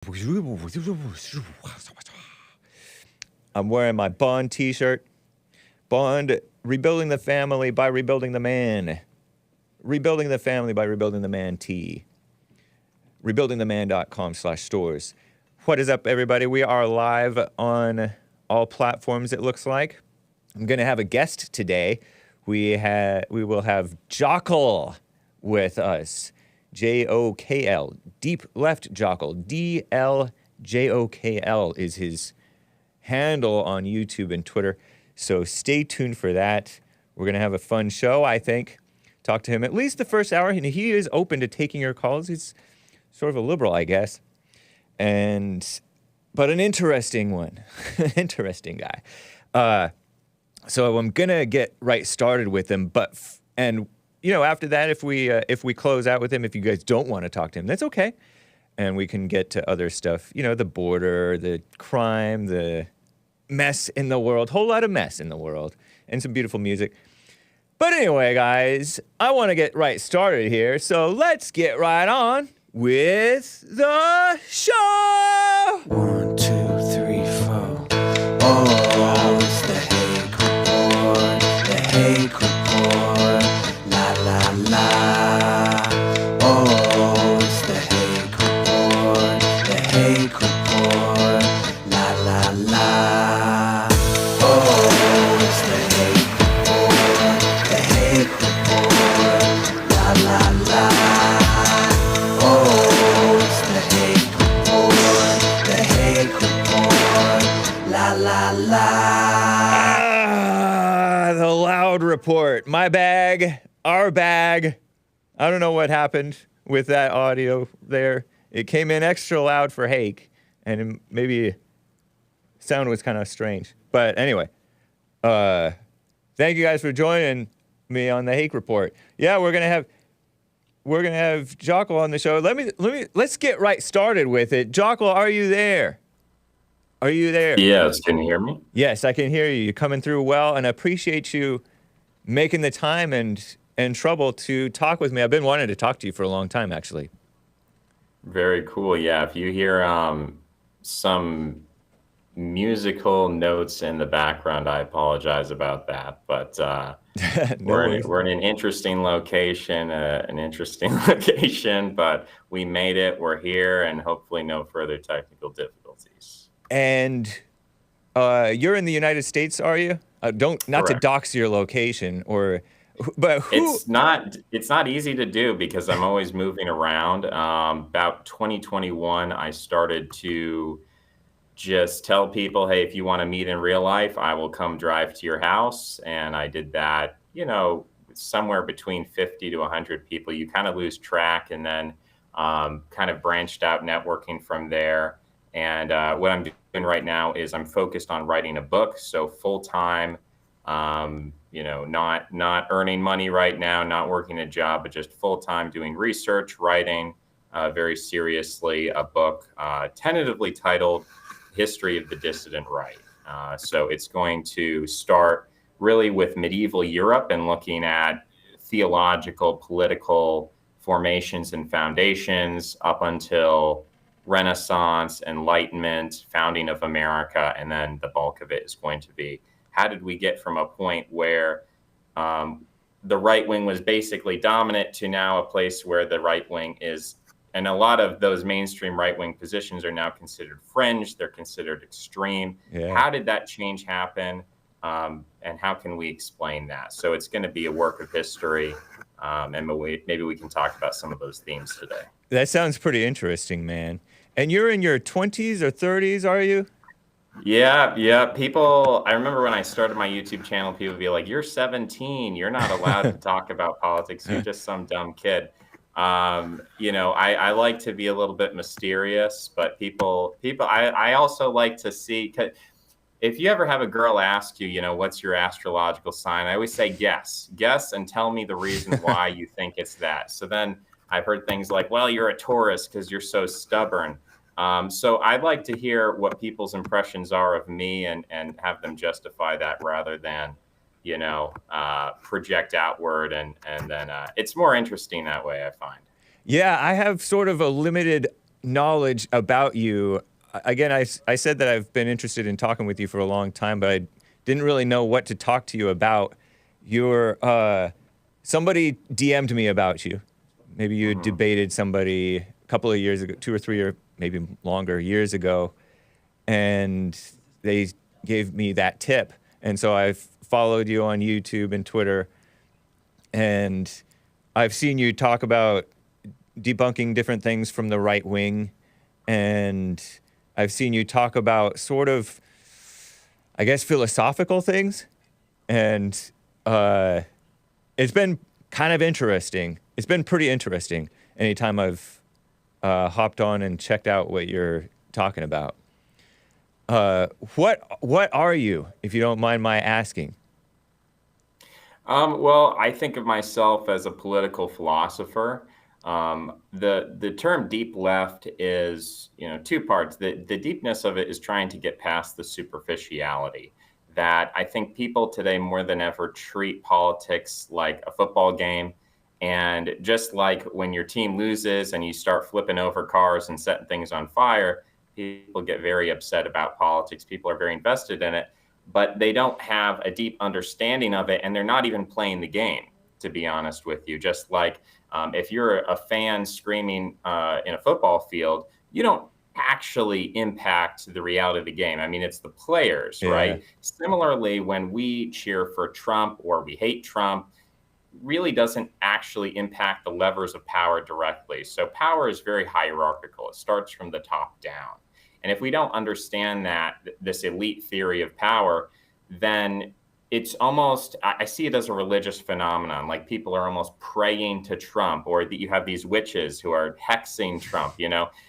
I'm wearing my Bond t-shirt. Bond, rebuilding the family by rebuilding the man. Rebuilding the family by rebuilding the man tee. Rebuildingtheman.com/stores. What is up, everybody? We are live on all platforms, it looks like. I'm going to have a guest today. We will have Jokl with us. Jokl. Deep Left Jokl. DL Jokl is his handle on YouTube and Twitter. So stay tuned for that. We're going to have a fun show, I think. Talk to him at least the first hour. And he is open to taking your calls. He's sort of a liberal, I guess. But an interesting one. An interesting guy. So I'm going to get right started with him. And after that, if we close out with him, if you guys don't want to talk to him, that's okay. And we can get to other stuff, the border, the crime, the mess in the world, whole lot of mess in the world, and some beautiful music. But anyway, guys, I want to get right started here, so let's get right on with the show! 1, 2, 3, 4. Oh, it's the Hake Report. The Hake Report. La la la. Oh, it's the Hake Report. The Hake Report. La la la. Oh, it's the Hake Report. The Hake Report. La la la. Oh, it's the Hake Report. The Hake Report. La la la. The loud report. My bag, our bag. I don't know what happened with that audio there. It came in extra loud for Hake, and maybe sound was kind of strange. But anyway, thank you guys for joining me on the Hake Report. Yeah, we're gonna have Jokl on the show. Let's get right started with it. Jokl, are you there? Are you there? Yes, can you hear me? Yes, I can hear you. You're coming through well, and I appreciate you making the time and trouble to talk with me. I've been wanting to talk to you for a long time, actually. Very cool. Yeah, if you hear some musical notes in the background, I apologize about that. But we're in an interesting location, but we made it. We're here, and hopefully no further technical difficulties. And you're in the United States, are you? Not Correct. To dox your location, but who? It's not easy to do because I'm always moving around. About 2021, I started to just tell people, hey, if you want to meet in real life, I will come drive to your house. And I did that, somewhere between 50 to 100 people. You kind of lose track, and then kind of branched out networking from there. And what I'm doing right now is I'm focused on writing a book. So full time, not earning money right now, not working a job, but just full time doing research, writing very seriously a book tentatively titled History of the Dissident Right. So it's going to start really with medieval Europe and looking at theological, political formations and foundations up until Renaissance, Enlightenment, founding of America, and then the bulk of it is going to be how did we get from a point where the right wing was basically dominant to now a place where the right wing is, and a lot of those mainstream right wing positions are now considered fringe, they're considered extreme. Yeah. How did that change happen? And how can we explain that? So it's going to be a work of history, and maybe we can talk about some of those themes today. That sounds pretty interesting, man. And you're in your 20s or 30s, are you? Yeah. People, I remember when I started my YouTube channel, people would be like, you're 17. You're not allowed to talk about politics. You're just some dumb kid. I like to be a little bit mysterious, but I also like to see, if you ever have a girl ask you, what's your astrological sign? I always say, guess and tell me the reason why you think it's that. So then I've heard things like, well, you're a Taurus because you're so stubborn. So I'd like to hear what people's impressions are of me and have them justify that rather than, project outward. And then it's more interesting that way, I find. Yeah, I have sort of a limited knowledge about you. Again, I said that I've been interested in talking with you for a long time, but I didn't really know what to talk to you about. Somebody DM'd me about you. Maybe you debated somebody a couple of years ago, 2 or 3 or maybe longer years ago, and they gave me that tip. And so I've followed you on YouTube and Twitter, and I've seen you talk about debunking different things from the right wing, and I've seen you talk about sort of, I guess, philosophical things, and it's been kind of interesting. It's been pretty interesting anytime I've hopped on and checked out what you're talking about. What are you, if you don't mind my asking? Well, I think of myself as a political philosopher. The term deep left is, two parts. The deepness of it is trying to get past the superficiality. That I think people today more than ever treat politics like a football game. And just like when your team loses and you start flipping over cars and setting things on fire, people get very upset about politics. People are very invested in it, but they don't have a deep understanding of it, and they're not even playing the game, to be honest with you. Just like if you're a fan screaming in a football field, you don't actually impact the reality of the game. I mean, it's the players, right? Similarly, when we cheer for Trump or we hate Trump, really doesn't actually impact the levers of power directly. So power is very hierarchical. It starts from the top down. And if we don't understand that, this elite theory of power, then it's almost, I see it as a religious phenomenon. Like people are almost praying to Trump, or that you have these witches who are hexing Trump,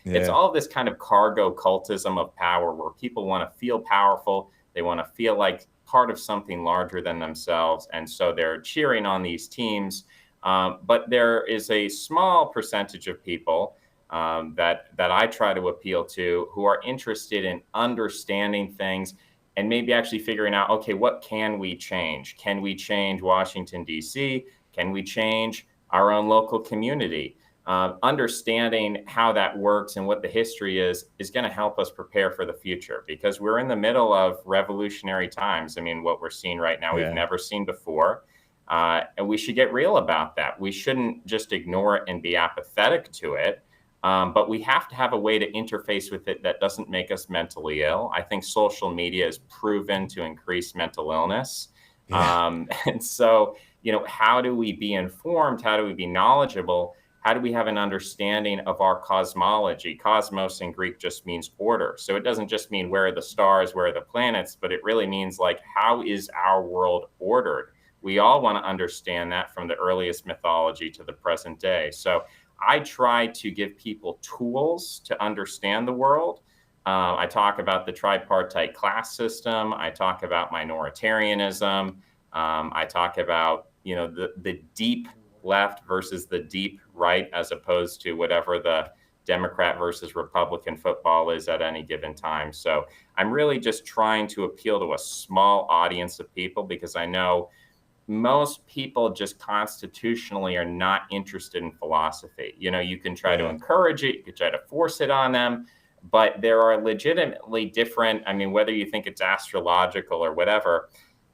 It's all this kind of cargo cultism of power where people want to feel powerful. They want to feel like part of something larger than themselves. And so they're cheering on these teams. But there is a small percentage of people that I try to appeal to who are interested in understanding things and maybe actually figuring out, okay, what can we change? Can we change Washington, D.C.? Can we change our own local community? Understanding how that works and what the history is going to help us prepare for the future, because we're in the middle of revolutionary times. I mean, what we're seeing right now, we've never seen before. And we should get real about that. We shouldn't just ignore it and be apathetic to it. But we have to have a way to interface with it that doesn't make us mentally ill. I think social media is proven to increase mental illness. And so, how do we be informed? How do we be knowledgeable? How do we have an understanding of our cosmology? Cosmos in Greek just means order. So it doesn't just mean where are the stars, where are the planets, but it really means like, how is our world ordered? We all want to understand that from the earliest mythology to the present day. So I try to give people tools to understand the world. I talk about the tripartite class system. I talk about minoritarianism. I talk about, the deep left versus the deep right, as opposed to whatever the Democrat versus Republican football is at any given time. So I'm really just trying to appeal to a small audience of people, because I know most people just constitutionally are not interested in philosophy. You can try to encourage it, you can try to force it on them, but there are legitimately different, whether you think it's astrological or whatever,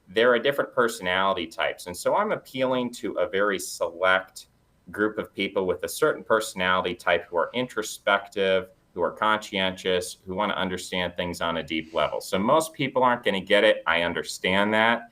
there are different personality types. And so I'm appealing to a very select group of people with a certain personality type who are introspective, who are conscientious, who want to understand things on a deep level. So most people aren't going to get it. I understand that.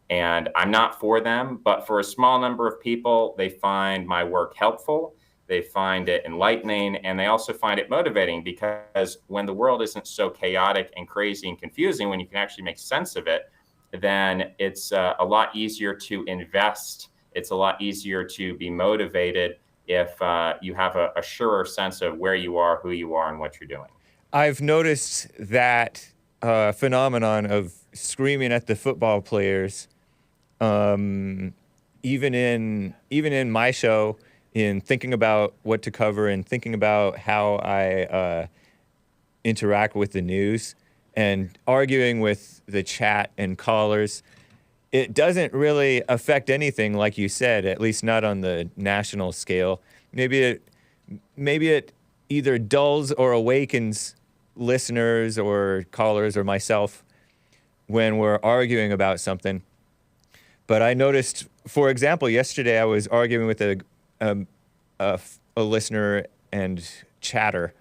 And I'm not for them, but for a small number of people, they find my work helpful, they find it enlightening, and they also find it motivating, because when the world isn't so chaotic and crazy and confusing, when you can actually make sense of it, then it's a lot easier to invest. It's a lot easier to be motivated if you have a surer sense of where you are, who you are, and what you're doing. I've noticed that phenomenon of screaming at the football players. Even in my show, in thinking about what to cover and thinking about how I interact with the news and arguing with the chat and callers, it doesn't really affect anything, like you said, at least not on the national scale. Maybe it either dulls or awakens listeners or callers or myself when we're arguing about something. But I noticed, for example, yesterday I was arguing with a listener and chatter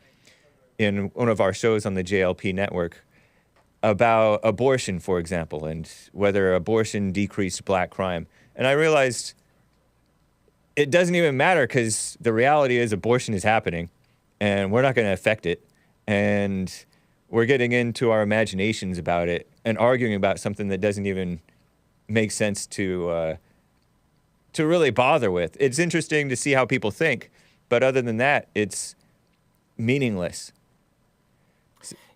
in one of our shows on the JLP network about abortion, for example, and whether abortion decreased black crime. And I realized it doesn't even matter, because the reality is abortion is happening and we're not going to affect it. And we're getting into our imaginations about it and arguing about something that doesn't even make sense to really bother with. It's interesting to see how people think, but other than that, it's meaningless.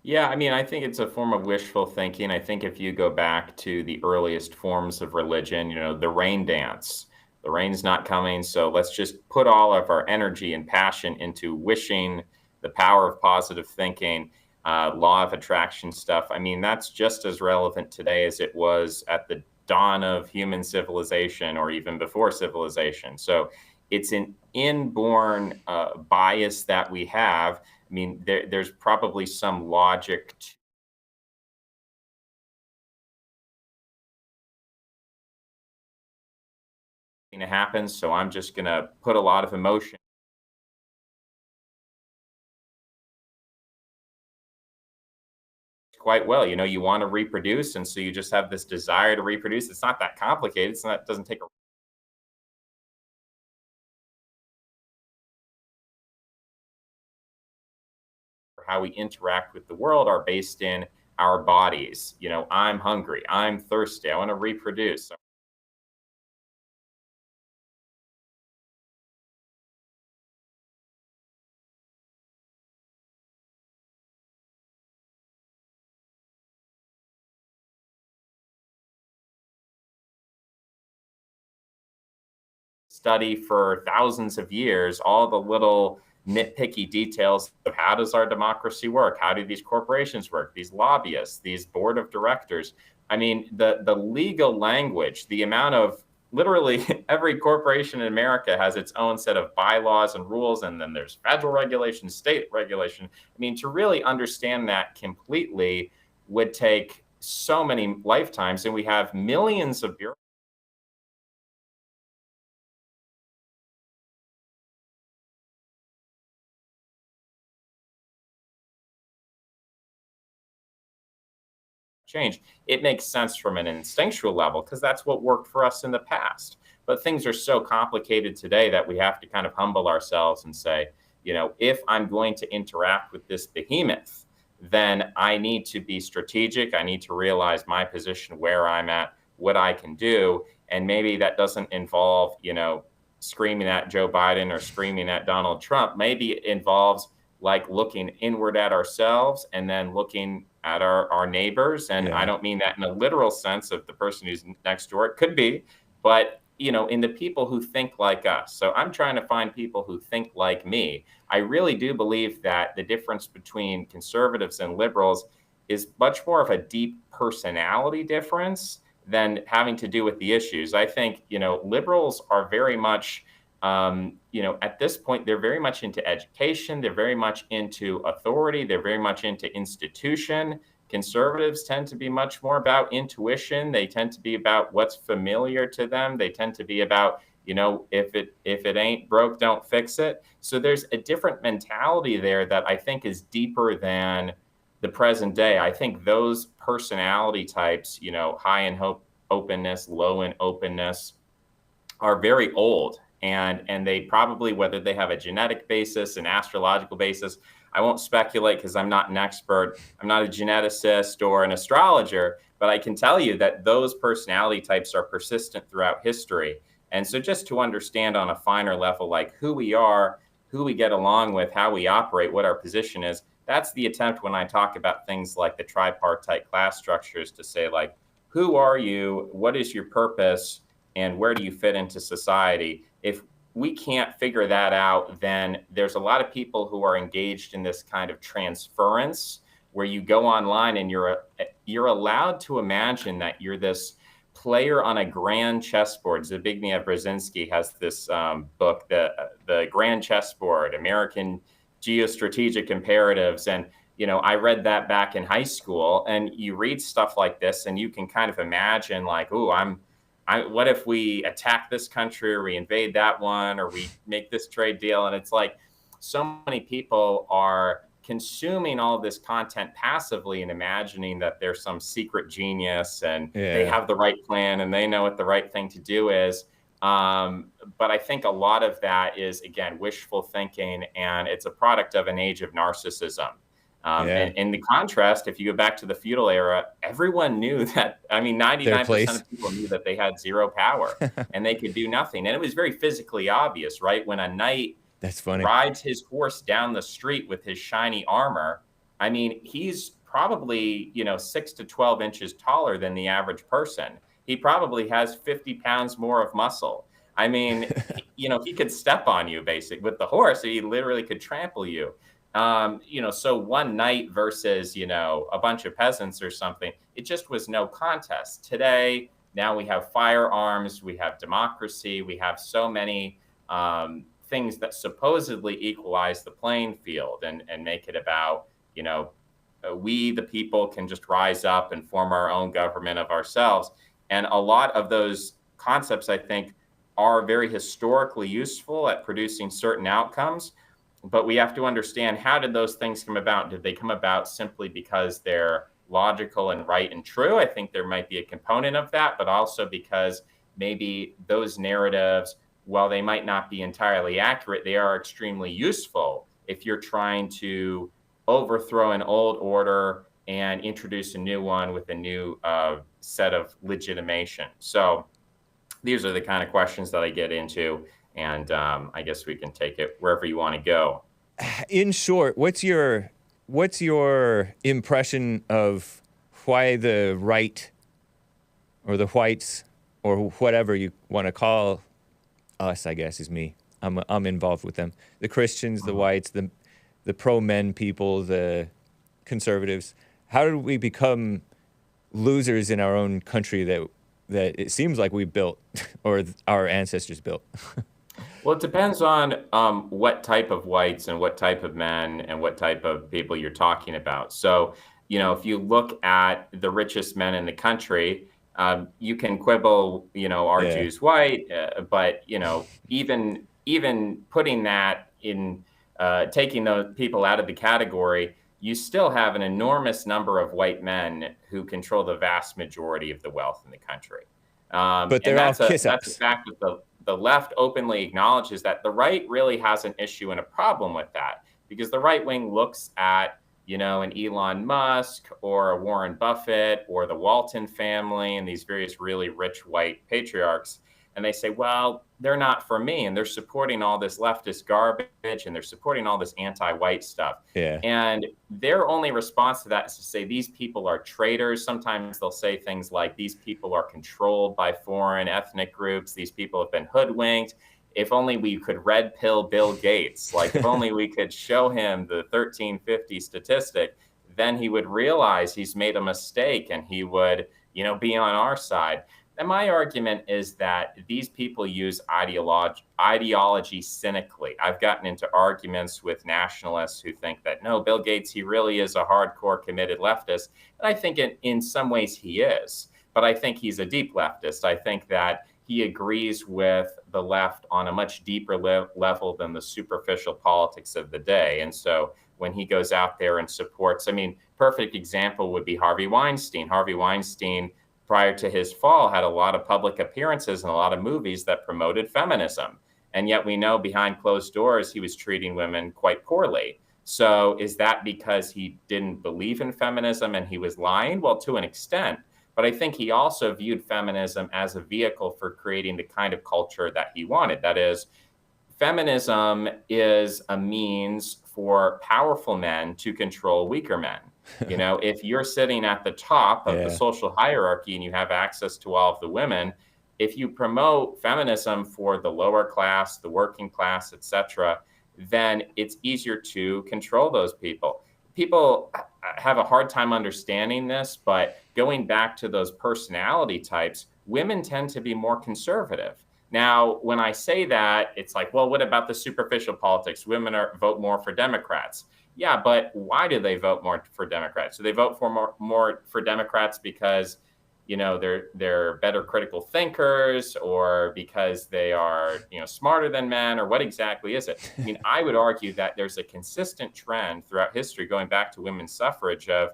Yeah, I mean, I think it's a form of wishful thinking. I think if you go back to the earliest forms of religion, the rain dance, the rain's not coming, so let's just put all of our energy and passion into wishing, the power of positive thinking, law of attraction stuff. I mean, that's just as relevant today as it was at the dawn of human civilization or even before civilization. So it's an inborn bias that we have. I mean, there's probably some logic to happen. So I'm just going to put a lot of emotion quite well. You want to reproduce, and so you just have this desire to reproduce. It's not that complicated. It doesn't take how we interact with the world are based in our bodies. I'm hungry, I'm thirsty, I want to reproduce. Study for thousands of years all the little nitpicky details of how does our democracy work? How do these corporations work? These lobbyists, these board of directors. I mean, the legal language, the amount of literally every corporation in America has its own set of bylaws and rules, and then there's federal regulation, state regulation. I mean, to really understand that completely would take so many lifetimes, and we have millions of bureaucrats change. It makes sense from an instinctual level because that's what worked for us in the past. But things are so complicated today that we have to kind of humble ourselves and say, if I'm going to interact with this behemoth, then I need to be strategic. I need to realize my position, where I'm at, what I can do. And maybe that doesn't involve, screaming at Joe Biden or screaming at Donald Trump. Maybe it involves like looking inward at ourselves and then looking at our neighbors. And I don't mean that in a literal sense of the person who's next door. It could be, but in the people who think like us. So I'm trying to find people who think like me. I really do believe that the difference between conservatives and liberals is much more of a deep personality difference than having to do with the issues. I think, liberals are very much, at this point, they're very much into education. They're very much into authority. They're very much into institution. Conservatives tend to be much more about intuition. They tend to be about what's familiar to them. They tend to be about, if it ain't broke, don't fix it. So there's a different mentality there that I think is deeper than the present day. I think those personality types, high in openness, low in openness, are very old. And they probably, whether they have a genetic basis, an astrological basis, I won't speculate because I'm not an expert. I'm not a geneticist or an astrologer, but I can tell you that those personality types are persistent throughout history. And so just to understand on a finer level, like who we are, who we get along with, how we operate, what our position is, that's the attempt when I talk about things like the tripartite class structures to say, like, who are you? What is your purpose? And where do you fit into society? If we can't figure that out, then there's a lot of people who are engaged in this kind of transference where you go online and you're allowed to imagine that you're this player on a grand chessboard. Zbigniew Brzezinski has this book, the Grand Chessboard, American geostrategic imperatives. And, I read that back in high school, and you read stuff like this and you can kind of imagine like, oh, what if we attack this country, or we invade that one, or we make this trade deal? And it's like, so many people are consuming all of this content passively and imagining that there's some secret genius and they have the right plan and they know what the right thing to do is. But I think a lot of that is, again, wishful thinking, and it's a product of an age of narcissism. And in the contrast, if you go back to the feudal era, everyone knew that, 99% of people knew that they had zero power and they could do nothing. And it was very physically obvious, right? When a knight rides his horse down the street with his shiny armor, he's probably, 6 to 12 inches taller than the average person. He probably has 50 pounds more of muscle. He could step on you basically with the horse. He literally could trample you. So one knight versus, a bunch of peasants or something, it just was no contest. Today, now we have firearms, we have democracy, we have so many things that supposedly equalize the playing field and make it about, we, the people, can just rise up and form our own government of ourselves. And a lot of those concepts, I think, are very historically useful at producing certain outcomes. But we have to understand, how did those things come about? Did they come about simply because they're logical and right and true? I think there might be a component of that, but also because maybe those narratives, while they might not be entirely accurate, they are extremely useful if you're trying to overthrow an old order and introduce a new one with a new set of legitimation. So these are the kind of questions that I get into. And I guess we can take it wherever you want to go. In short, what's your impression of why the right, or the whites, or whatever you want to call us, I guess, is me. I'm involved with them. The Christians, the whites, the pro-men people, the conservatives. How did we become losers in our own country that it seems like we built, or our ancestors built? Well, it depends on what type of whites and what type of men and what type of people you're talking about. So, if you look at the richest men in the country, you can quibble, are Jews white? But, even putting that in, taking those people out of the category, you still have an enormous number of white men who control the vast majority of the wealth in the country. But they're all kiss-ups. That's a fact that the left openly acknowledges that. The right really has an issue and a problem with that, because the right wing looks at, an Elon Musk or a Warren Buffett or the Walton family and these various really rich white patriarchs, and they say, well, they're not for me, and they're supporting all this leftist garbage, and they're supporting all this anti-white stuff. Yeah. And their only response to that is to say these people are traitors. Sometimes they'll say things like, these people are controlled by foreign ethnic groups. These people have been hoodwinked. If only we could red pill Bill Gates, like if only we could show him the 1350 statistic, then he would realize he's made a mistake and he would, be on our side. And my argument is that these people use ideology cynically. I've gotten into arguments with nationalists who think that, no, Bill Gates, he really is a hardcore committed leftist. And I think in some ways he is, but I think he's a deep leftist. I think that he agrees with the left on a much deeper level than the superficial politics of the day. And so when he goes out there and supports, perfect example would be Harvey Weinstein. Harvey Weinstein, prior to his fall, had a lot of public appearances and a lot of movies that promoted feminism. And yet we know behind closed doors, he was treating women quite poorly. So is that because he didn't believe in feminism and he was lying? Well, to an extent. But I think he also viewed feminism as a vehicle for creating the kind of culture that he wanted. That is, feminism is a means for powerful men to control weaker men. If you're sitting at the top of the social hierarchy and you have access to all of the women, if you promote feminism for the lower class, the working class, etc., then it's easier to control those people. People have a hard time understanding this, but going back to those personality types, women tend to be more conservative. Now, when I say that, it's like, well, what about the superficial politics? Women vote more for Democrats. Yeah, but why do they vote more for Democrats? Do they vote for more for Democrats because, they're better critical thinkers, or because they are, smarter than men, or what exactly is it? I mean, I would argue that there's a consistent trend throughout history, going back to women's suffrage, of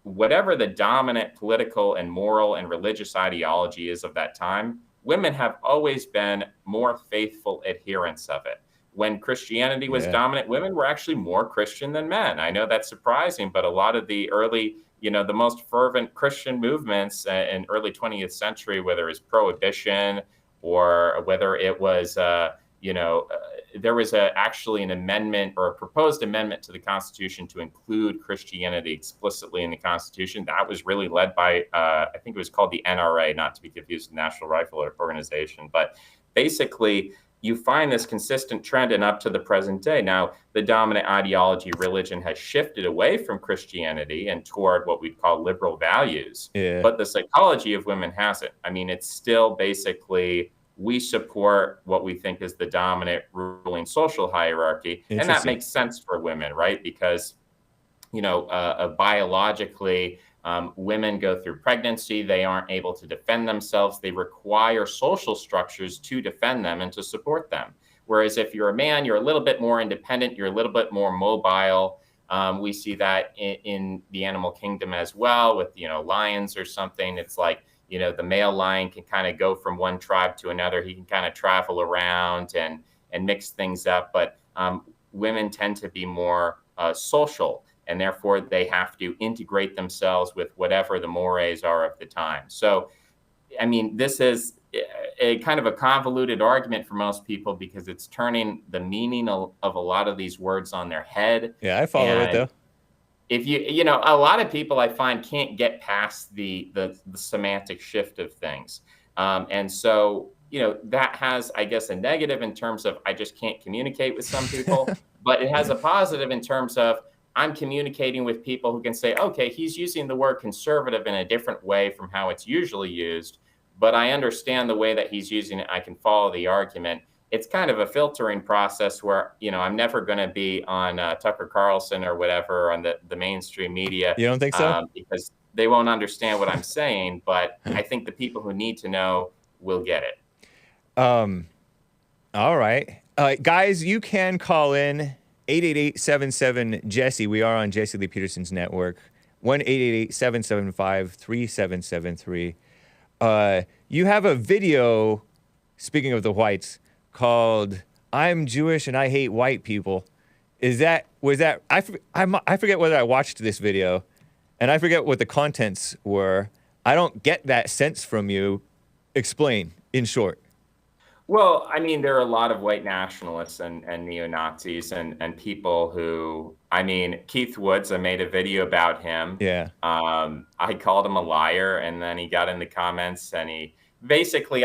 whatever the dominant political and moral and religious ideology is of that time, women have always been more faithful adherents of it. When Christianity was dominant, women were actually more Christian than men. I know that's surprising, but a lot of the early, the most fervent Christian movements in early 20th century, whether it's prohibition or whether it was, there was actually an amendment, or a proposed amendment to the Constitution, to include Christianity explicitly in the Constitution. That was really led by, I think it was called the NRA, not to be confused with the National Rifle Organization. But basically, you find this consistent trend, and up to the present day. Now, the dominant ideology, religion, has shifted away from Christianity and toward what we'd call liberal values. Yeah. But the psychology of women hasn't. I mean, it's still basically, we support what we think is the dominant ruling social hierarchy. And that makes sense for women, right? Because, biologically, women go through pregnancy. They aren't able to defend themselves. They require social structures to defend them and to support them. Whereas if you're a man, you're a little bit more independent. You're a little bit more mobile. We see that in the animal kingdom as well, with, lions or something. It's like, the male lion can kind of go from one tribe to another. He can kind of travel around and mix things up. But women tend to be more social, and therefore they have to integrate themselves with whatever the mores are of the time. So, I mean, this is a kind of a convoluted argument for most people, because it's turning the meaning of a lot of these words on their head. Yeah, I follow it though. If a lot of people, I find, can't get past the semantic shift of things. And so, that has, I guess, a negative in terms of, I just can't communicate with some people, but it has a positive in terms of, I'm communicating with people who can say, okay, he's using the word conservative in a different way from how it's usually used, but I understand the way that he's using it. I can follow the argument. It's kind of a filtering process where, I'm never going to be on Tucker Carlson or whatever on the mainstream media. You don't think so? Because they won't understand what I'm saying, but I think the people who need to know will get it. All right. Guys, you can call in 888-77-JESSE. We are on Jesse Lee Peterson's network. 1-888-775-3773. You have a video, speaking of the whites, called "I'm Jewish and I Hate White People." I forget whether I watched this video, and I forget what the contents were. I don't get that sense from you. Explain, in short. Well, I mean, there are a lot of white nationalists and neo-Nazis and people who, I mean, Keith Woods, I made a video about him. Yeah. I called him a liar, and then he got in the comments, and I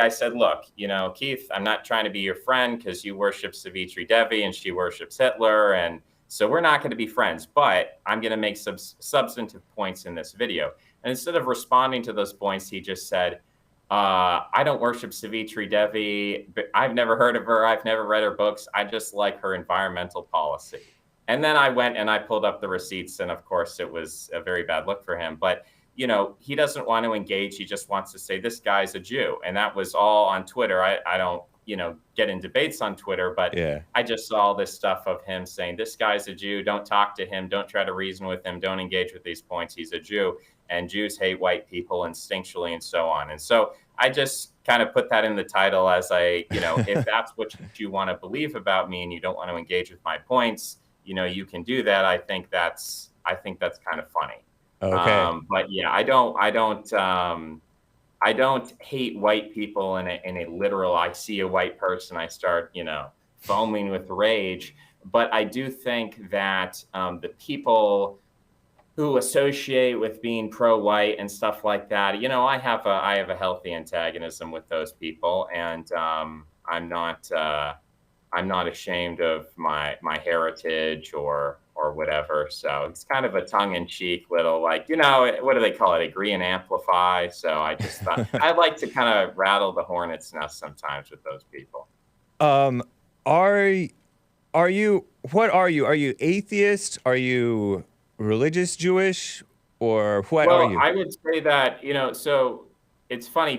said, look, Keith, I'm not trying to be your friend because you worship Savitri Devi and she worships Hitler. And so we're not going to be friends, but I'm going to make some substantive points in this video. And instead of responding to those points, he just said, I don't worship Savitri Devi. But I've never heard of her. I've never read her books. I just like her environmental policy. And then I went and I pulled up the receipts. And of course, it was a very bad look for him. But, he doesn't want to engage. He just wants to say, this guy's a Jew. And that was all on Twitter. I don't, get in debates on Twitter. But yeah. I just saw this stuff of him saying, this guy's a Jew. Don't talk to him. Don't try to reason with him. Don't engage with these points. He's a Jew. And Jews hate white people instinctually and so on. And so I just kind of put that in the title as if that's what you want to believe about me and you don't want to engage with my points, you can do that. I think that's kind of funny. Okay. But yeah, I don't hate white people in a literal, I see a white person, I start, foaming with rage. But I do think that the people who associate with being pro-white and stuff like that, I have a healthy antagonism with those people, and I'm not ashamed of my heritage or or whatever. So it's kind of a tongue-in-cheek little, like, you know, what do they call it? Agree and amplify. So I just thought I like to kind of rattle the hornet's nest sometimes with those people. Are you, what are you? Are you atheist? Are you religious Jewish? Or what are Well, you? I would say that, you know, so it's funny,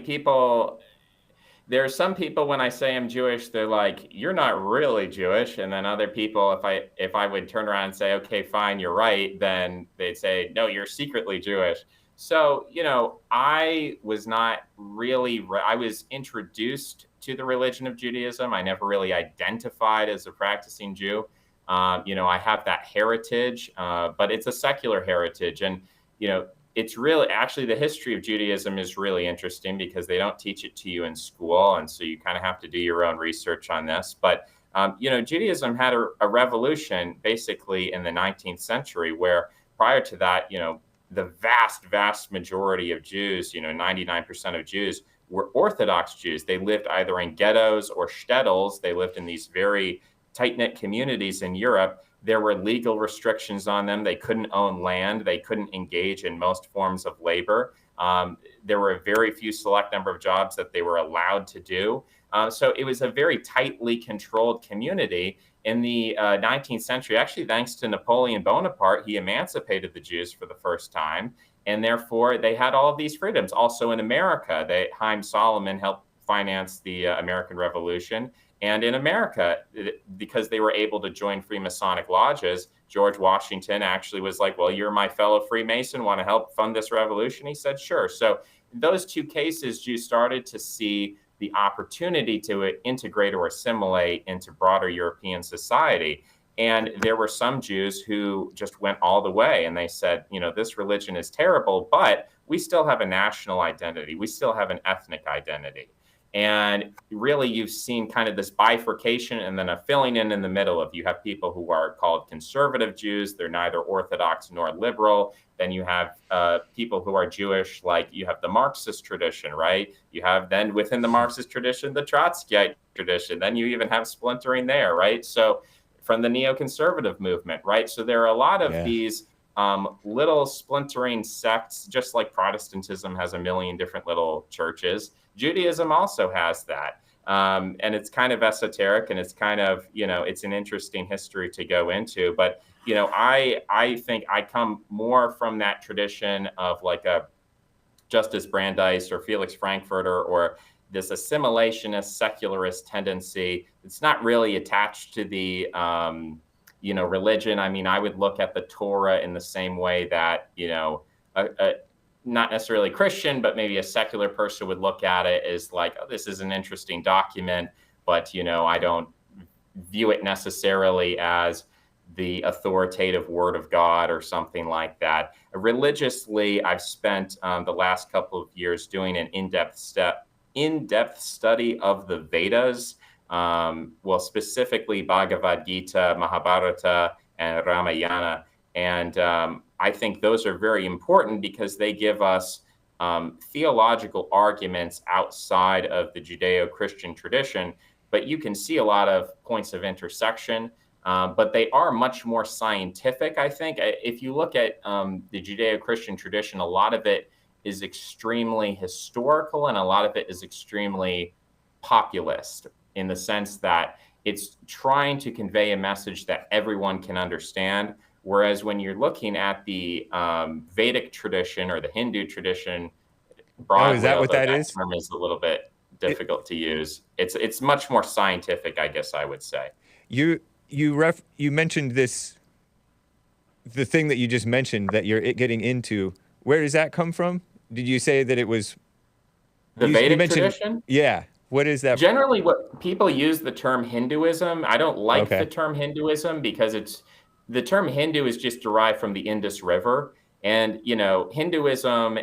there are some people when I say I'm Jewish, they're like, "You're not really Jewish." And then other people, if I would turn around and say, "Okay, fine, you're right," then they'd say, "No, you're secretly Jewish." So, you know, I was not really, I was introduced to the religion of Judaism. I never really identified as a practicing Jew. You know, I have that heritage, but it's a secular heritage. And, you know, it's really, actually, the history of Judaism is really interesting because they don't teach it to you in school. And so you kind of have to do your own research on this. But, you know, Judaism had a revolution basically in the 19th century, where prior to that, you know, the vast majority of Jews, you know, 99% of Jews were Orthodox Jews. They lived either in ghettos or shtetls. They lived in these very tight-knit communities in Europe. There were legal restrictions on them. They couldn't own land. They couldn't engage in most forms of labor. There were a very few select number of jobs that they were allowed to do. So it was a very tightly controlled community. In the 19th century, actually, thanks to Napoleon Bonaparte, he emancipated the Jews for the first time. And therefore, they had all of these freedoms. Also in America, Haim Solomon helped finance the American Revolution. And in America, because they were able to join Freemasonic lodges, George Washington actually was like, "Well, you're my fellow Freemason, want to help fund this revolution?" He said, "Sure." So in those two cases, Jews started to see the opportunity to integrate or assimilate into broader European society. And there were some Jews who just went all the way and they said, you know, this religion is terrible, but we still have a national identity. We still have an ethnic identity. And really, you've seen kind of this bifurcation and then a filling in the middle of, you have people who are called conservative Jews. They're neither Orthodox nor liberal. Then you have people who are Jewish, like you have the Marxist tradition, right? You have then within the Marxist tradition, the Trotskyite tradition. Then you even have splintering there, right? So from the neoconservative movement, right? So there are a lot of these little splintering sects, just like Protestantism has a million different little churches. Judaism also has that. And it's kind of esoteric and it's kind of, you know, it's an interesting history to go into. But, you know, I think I come more from that tradition of like a Justice Brandeis or Felix Frankfurter, or this assimilationist, secularist tendency. It's not really attached to the, you know, religion. I mean, I would look at the Torah in the same way that, you know, not necessarily Christian, but maybe a secular person would look at it as like, oh, this is an interesting document, but, you know, I don't view it necessarily as the authoritative word of God or something like that. Religiously, I've spent the last couple of years doing an in-depth study of the Vedas, well, specifically Bhagavad Gita, Mahabharata, and Ramayana. And I think those are very important because they give us theological arguments outside of the Judeo-Christian tradition, but you can see a lot of points of intersection, but they are much more scientific, I think. If you look at the Judeo-Christian tradition, a lot of it is extremely historical and a lot of it is extremely populist in the sense that it's trying to convey a message that everyone can understand. Whereas when you're looking at the Vedic tradition or the Hindu tradition, broadly, is that what that is? term is a little bit difficult to use. It's much more scientific, I guess I would say. You mentioned this, the thing that you just mentioned that you're getting into. Where does that come from? Did you say that it was the Vedic tradition? Yeah. What is that? Generally, what people use the term Hinduism. I don't like the term Hinduism because the term Hindu is just derived from the Indus River. And, you know, Hinduism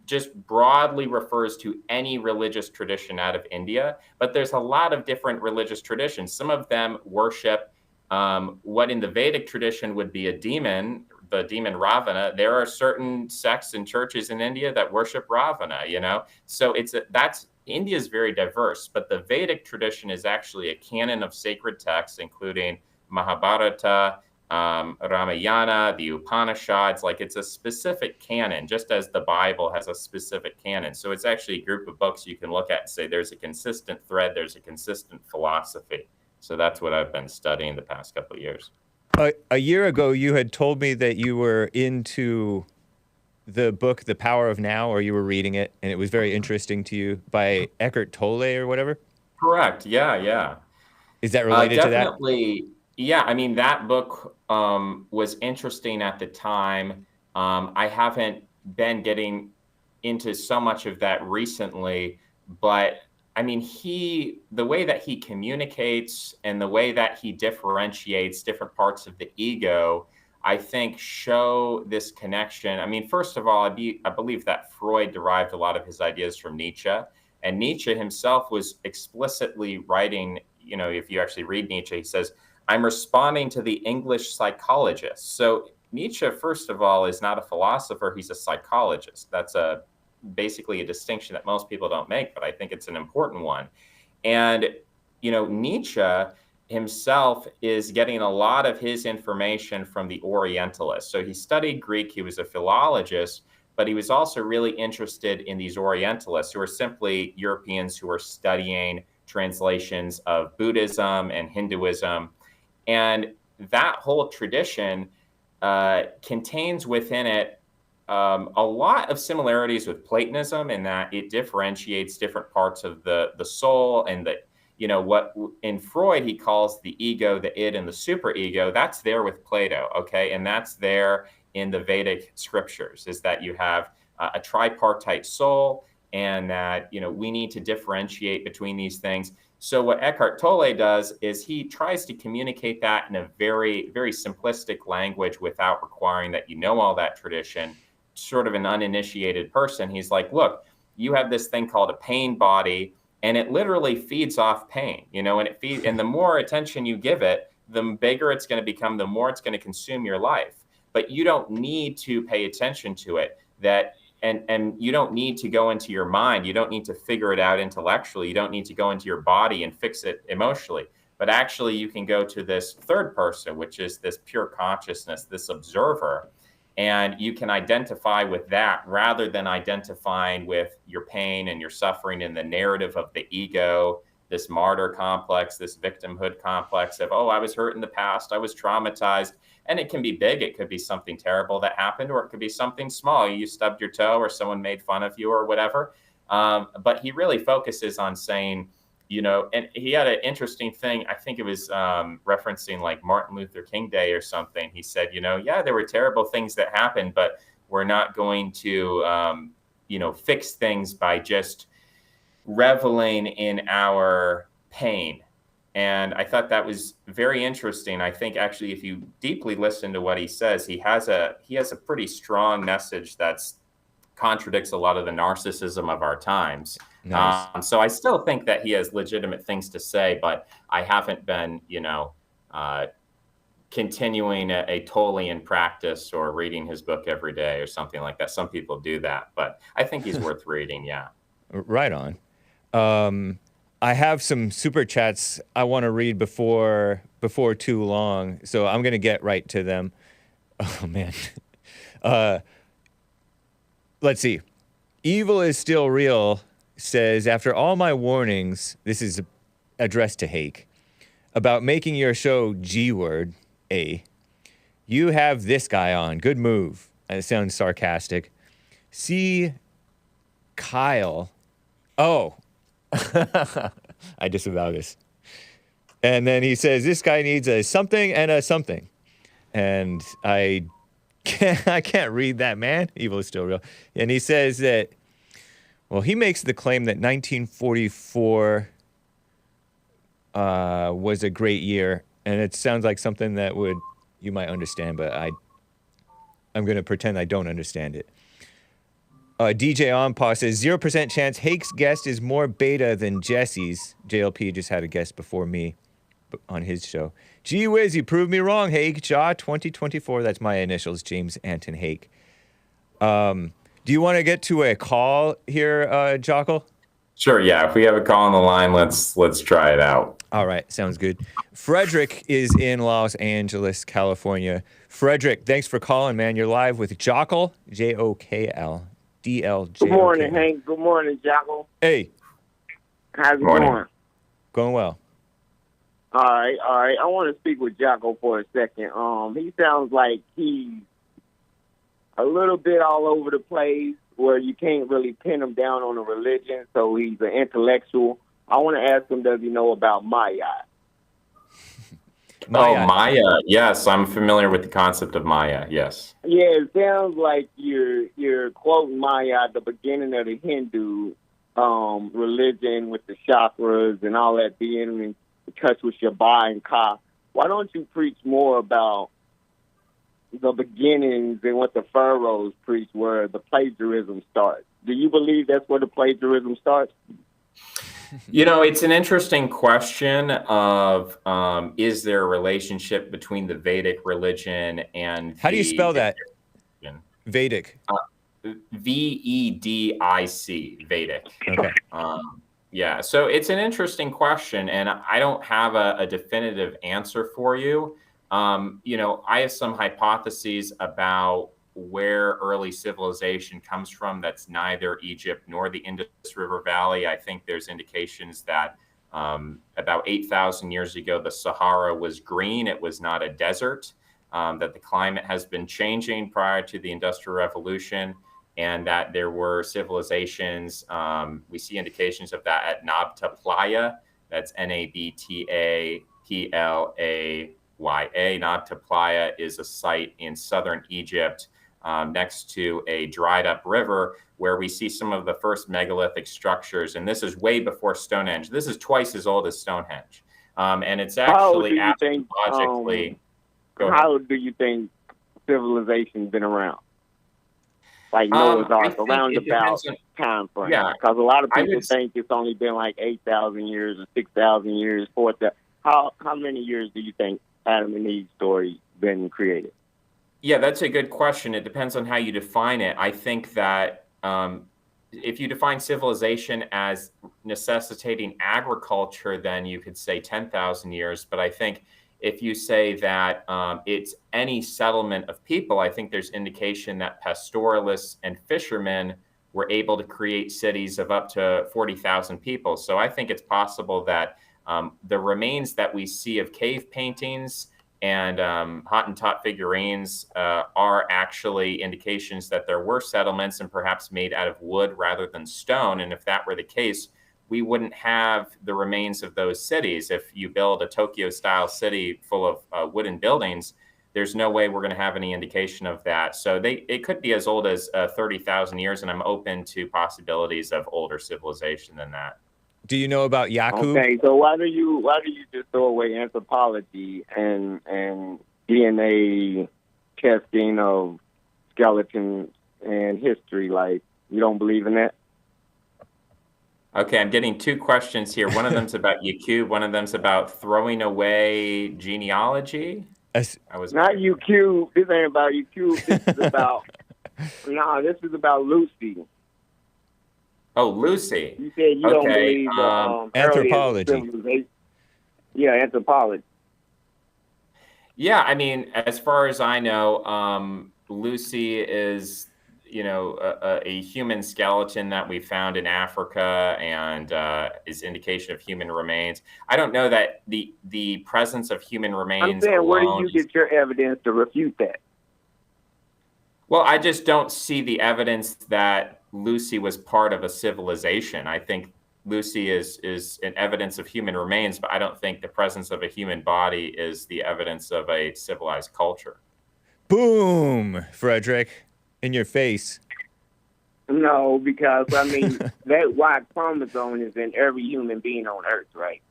just broadly refers to any religious tradition out of India. But there's a lot of different religious traditions. Some of them worship what in the Vedic tradition would be a demon, the demon Ravana. There are certain sects and churches in India that worship Ravana, you know. So India is very diverse, but the Vedic tradition is actually a canon of sacred texts, including Mahabharata, Ramayana, the Upanishads, like it's a specific canon, just as the Bible has a specific canon. So it's actually a group of books you can look at and say there's a consistent thread, there's a consistent philosophy. So that's what I've been studying the past couple of years. A year ago, you had told me that you were into the book The Power of Now, or you were reading it, and it was very interesting to you, by Eckhart Tolle or whatever? Correct. Yeah. Is that related to that? Definitely. Yeah. I mean, that book was interesting at the time. I haven't been getting into so much of that recently, but I mean, the way that he communicates and the way that he differentiates different parts of the ego, I think show this connection. I mean, first of all, I believe that Freud derived a lot of his ideas from Nietzsche, and Nietzsche himself was explicitly writing, if you actually read Nietzsche, he says, I'm responding to the English psychologist. So Nietzsche, first of all, is not a philosopher, he's a psychologist. That's basically a distinction that most people don't make, but I think it's an important one. And, Nietzsche himself is getting a lot of his information from the Orientalists. So he studied Greek, he was a philologist, but he was also really interested in these Orientalists who are simply Europeans who are studying translations of Buddhism and Hinduism. And that whole tradition contains within it a lot of similarities with Platonism in that it differentiates different parts of the soul, and that, what in Freud he calls the ego, the id, and the superego, that's there with Plato, okay? And that's there in the Vedic scriptures, is that you have a tripartite soul, and that, we need to differentiate between these things. So what Eckhart Tolle does is he tries to communicate that in a very, very simplistic language without requiring that all that tradition. Sort of an uninitiated person, he's like, look, you have this thing called a pain body, and it literally feeds off pain, and the more attention you give it, the bigger it's going to become, the more it's going to consume your life. But you don't need to pay attention to it, and you don't need to go into your mind, you don't need to figure it out intellectually, you don't need to go into your body and fix it emotionally, but actually you can go to this third person, which is this pure consciousness, this observer. And you can identify with that rather than identifying with your pain and your suffering in the narrative of the ego, this martyr complex, this victimhood complex of, I was hurt in the past, I was traumatized. And it can be big. It could be something terrible that happened, or it could be something small. You stubbed your toe, or someone made fun of you, or whatever. But he really focuses on saying, and he had an interesting thing. I think it was referencing like Martin Luther King Day or something. He said, there were terrible things that happened, but we're not going to, fix things by just reveling in our pain. And I thought that was very interesting. I think actually, if you deeply listen to what he says, he has a pretty strong message that's contradicts a lot of the narcissism of our times. Nice. So I still think that he has legitimate things to say, but I haven't been, continuing a Tollean practice or reading his book every day or something like that. Some people do that, but I think he's worth reading. Yeah. Right on. I have some super chats I want to read before too long, so I'm going to get right to them. Oh, man. Let's see. Evil is still real says, after all my warnings, this is addressed to Hake, about making your show G-word, you have this guy on. Good move. It sounds sarcastic. See Kyle. Oh. I disavow this. And then he says, this guy needs a something and a something. And I can't read that, man. Evil is still real. And he says that, well, he makes the claim that 1944 was a great year. And it sounds like something that you might understand, but I'm going to pretend I don't understand it. DJ Onpaw says, 0% chance Hake's guest is more beta than Jesse's. JLP just had a guest before me on his show. Gee whiz, you proved me wrong, Hake. Jaw 2024, that's my initials, James Anton Hake. Do you want to get to a call here, Jokl? Sure. Yeah. If we have a call on the line, let's try it out. All right, sounds good. Frederick is in Los Angeles, California. Frederick, thanks for calling, man. You're live with Jokl, Jokl, DL Good morning, Jokl. Hank. Good morning, Yakub. Hey, How's it Morning. going? going well. All right. I want to speak with Yakub for a second. He sounds like he's a little bit all over the place, where you can't really pin him down on a religion. So he's an intellectual. I want to ask him, does he know about Maya? Oh, Maya. Yes, I'm familiar with the concept of Maya. Yes. Yeah, it sounds like you're quoting Maya at the beginning of the Hindu religion with the chakras and all that, being in touch with your ba and ka. Why don't you preach more about the beginnings and what the pharaohs preached, where the plagiarism starts? Do you believe that's where the plagiarism starts? You know, it's an interesting question of is there a relationship between the Vedic religion and How do you spell that? religion? Vedic. Vedic, Vedic. Okay. Yeah, so it's an interesting question, and I don't have a definitive answer for you. You know, I have some hypotheses about where early civilization comes from that's neither Egypt nor the Indus River Valley. I think there's indications that about 8,000 years ago, the Sahara was green. It was not a desert, that the climate has been changing prior to the Industrial Revolution, and that there were civilizations. We see indications of that at Nabta Playa. That's Nabtaplaya. Nabta Playa is a site in southern Egypt next to a dried up river where we see some of the first megalithic structures. And this is way before Stonehenge. This is twice as old as Stonehenge. And it's actually astrologically. How do you think civilization's been around? Like Noah's Ark, around about time frame. Yeah. Because a lot of people think it's only been like 8,000 years or 6,000 years, 4,000. How many years do you think Adam and Eve's story been created? Yeah, that's a good question. It depends on how you define it. I think that if you define civilization as necessitating agriculture, then you could say 10,000 years. But I think if you say that it's any settlement of people, I think there's indication that pastoralists and fishermen were able to create cities of up to 40,000 people. So I think it's possible that the remains that we see of cave paintings and Hottentot figurines are actually indications that there were settlements, and perhaps made out of wood rather than stone. And if that were the case, we wouldn't have the remains of those cities. If you build a Tokyo-style city full of wooden buildings, there's no way we're going to have any indication of that. So it could be as old as 30,000 years, and I'm open to possibilities of older civilization than that. Do you know about Yakub? Okay, so why do you just throw away anthropology and DNA testing of skeletons and history? Like, you don't believe in that? Okay, I'm getting two questions here. One of them's about Yakub. One of them's about throwing away genealogy. Not Yakub. This ain't about Yakub. This is about this is about Lucy. Oh, Lucy. You said you don't believe anthropology. Yeah, anthropology. Yeah, I mean, as far as I know, Lucy is, a human skeleton that we found in Africa, and is indication of human remains. I don't know that the presence of human remains. I'm saying, where do alone you get your evidence to refute that? Well, I just don't see the evidence that Lucy was part of a civilization. I think Lucy is an evidence of human remains, but I don't think the presence of a human body is the evidence of a civilized culture. Boom, Frederick, in your face. No, because, I mean, that Y chromosome is in every human being on Earth, right?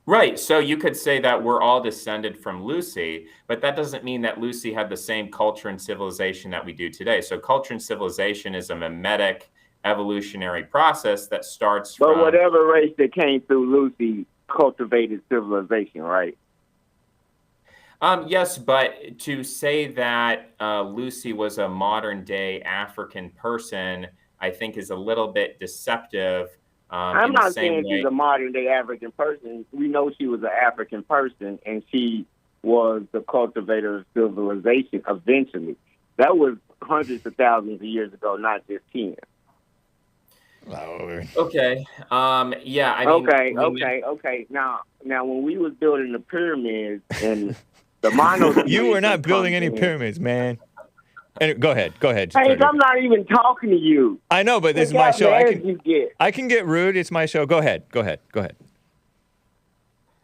Right. So you could say that we're all descended from Lucy, but that doesn't mean that Lucy had the same culture and civilization that we do today. So culture and civilization is a mimetic evolutionary process that starts from... But whatever race that came through Lucy cultivated civilization, right? Yes, but to say that Lucy was a modern day African person, I think is a little bit deceptive. I'm in the not same saying way. she's a modern day African person. We know she was an African person, and she was the cultivator of civilization eventually. That was hundreds of thousands of years ago, not just 10. Okay. Yeah. I mean. Okay. Now, when we was building the pyramids and the monotheism You were not building comes any in- pyramids, man. And go ahead. Hey, Frederick. I'm not even talking to you. I know, but this is Look my how show. mad you get. I can get rude. It's my show. Go ahead.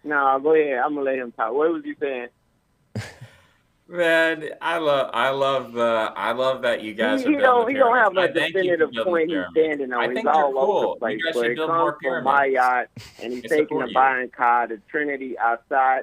No, go ahead. I'm gonna let him talk. What was you saying? Man, I love that you guys He are don't building have a pyramids. I thank you for definitive building point he's pyramids. standing on. I He's think they're all over cool. the place. You guys But should it build comes more from pyramids. Mayat, and he's I taking support the you. Bayan the Trinity outside,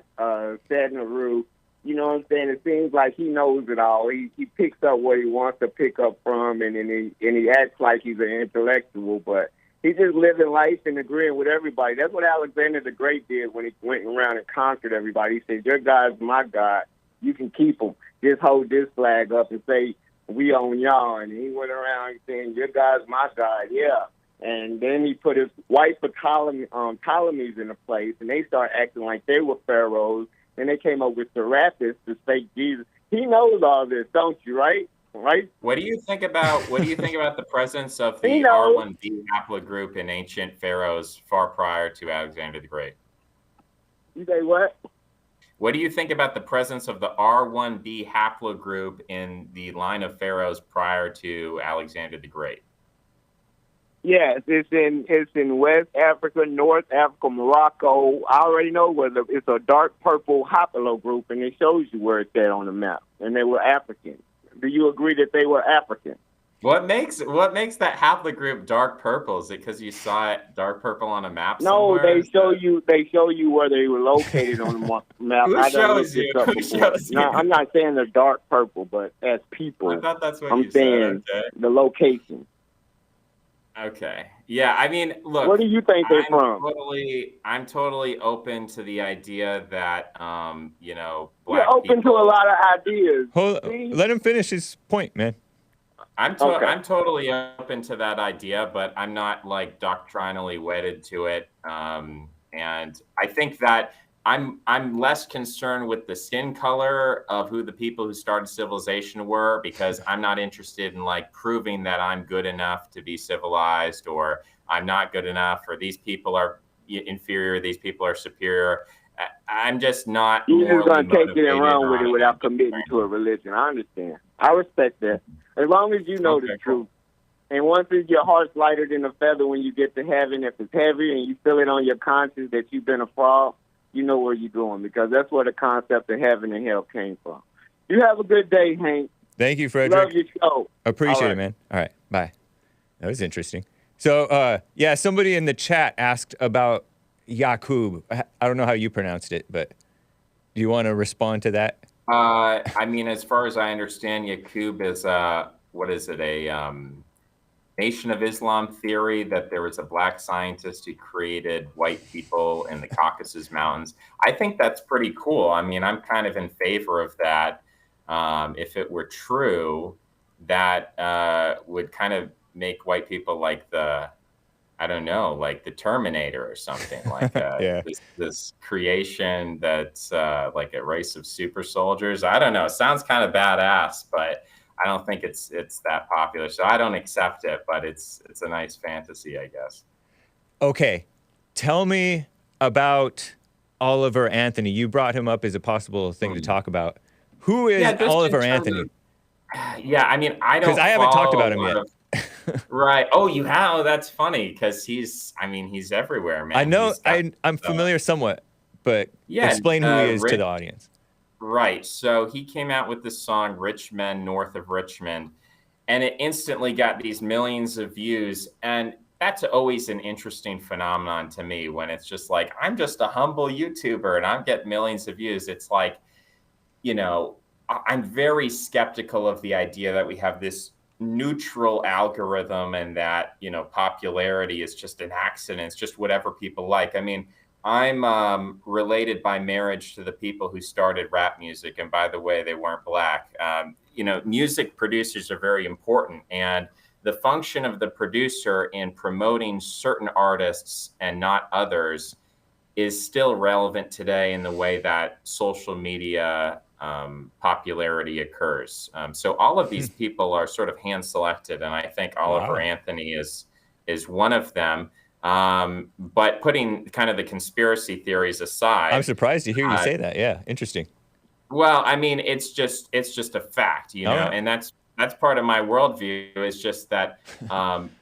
setting the roof. You know what I'm saying? It seems like he knows it all. He picks up what he wants to pick up from, and he acts like he's an intellectual, but he's just living life and agreeing with everybody. That's what Alexander the Great did when he went around and conquered everybody. He said, "Your God's my God. You can keep him. Just hold this flag up and say, we own y'all." And he went around saying, "Your God's my God." Yeah. And then he put his wife of Ptolemies into place, and they started acting like they were pharaohs. And they came up with Serapis, the fake Jesus. He knows all this, don't you? Right? What do you think about the presence of He the knows. R1b haplogroup in ancient pharaohs far prior to Alexander the Great? You say what? What do you think about the presence of the R1b haplogroup in the line of pharaohs prior to Alexander the Great? Yes, it's in West Africa, North Africa, Morocco. I already know whether it's a dark purple haplogroup, and it shows you where it's at on the map. And they were African. Do you agree that they were African? What makes that haplogroup dark purple? Is it because you saw it dark purple on a map No, somewhere? they show you where they were located on the map. Who I done shows looked you? this up Who before. shows No, you? I'm not saying they're dark purple, but as people, I thought that's what I'm you saying said. Okay. the location. Okay. Yeah. I mean, look. Where do you think they're from? I'm totally open to the idea that, black You're open people. to a lot of ideas. Let him finish his point, man. I'm Okay. totally open to that idea, but I'm not like doctrinally wedded to it. And I think that I'm less concerned with the skin color of who the people who started civilization were, because I'm not interested in like proving that I'm good enough to be civilized, or I'm not good enough, or these people are inferior, these people are superior. I'm just not. You're just morally gonna take it and motivated run with on it without committing to a religion. I understand. I respect that. As long as you know Okay, the cool. truth. And once your heart's lighter than a feather when you get to heaven, if it's heavy and you feel it on your conscience that you've been a fraud, you know where you're going, because that's where the concept of heaven and hell came from. You have a good day, Hank. Thank you, Frederick. Love your show. Appreciate All it, right. man. All right, bye. That was interesting. So, somebody in the chat asked about Yakub. I don't know how you pronounced it, but do you want to respond to that? I mean, as far as I understand, Yakub is what is it? A Nation of Islam theory that there was a black scientist who created white people in the Caucasus Mountains. I think that's pretty cool. I mean, I'm kind of in favor of that. If it were true, that would kind of make white people like the Terminator or something, like Yeah. this creation that's like a race of super soldiers. I don't know. It sounds kind of badass, but I don't think it's that popular. So I don't accept it, but it's a nice fantasy, I guess. Okay, tell me about Oliver Anthony. You brought him up as a possible thing to talk about. Who is just in Oliver terms Anthony? Yeah, I mean, I don't. Because I haven't talked about him follow a yet. lot of- Right. Oh, you have? Oh, that's funny, because he's everywhere, man. I know, He's got- I'm familiar somewhat, but Yeah, explain who he is to the audience. Right. So he came out with this song, Richmond, North of Richmond, and it instantly got these millions of views. And that's always an interesting phenomenon to me, when it's just like, I'm just a humble YouTuber and I'm getting millions of views. It's like, I'm very skeptical of the idea that we have this neutral algorithm and that, popularity is just an accident. It's just whatever people like. I mean, I'm related by marriage to the people who started rap music. And by the way, they weren't black. Music producers are very important. And the function of the producer in promoting certain artists and not others is still relevant today in the way that social media popularity occurs. So all of these people are sort of hand selected, and I think Oliver Anthony is one of them. But putting kind of the conspiracy theories aside, I'm surprised to hear you say that. Yeah, interesting. Well, I mean, it's just a fact, you know, right. And that's part of my worldview is just that,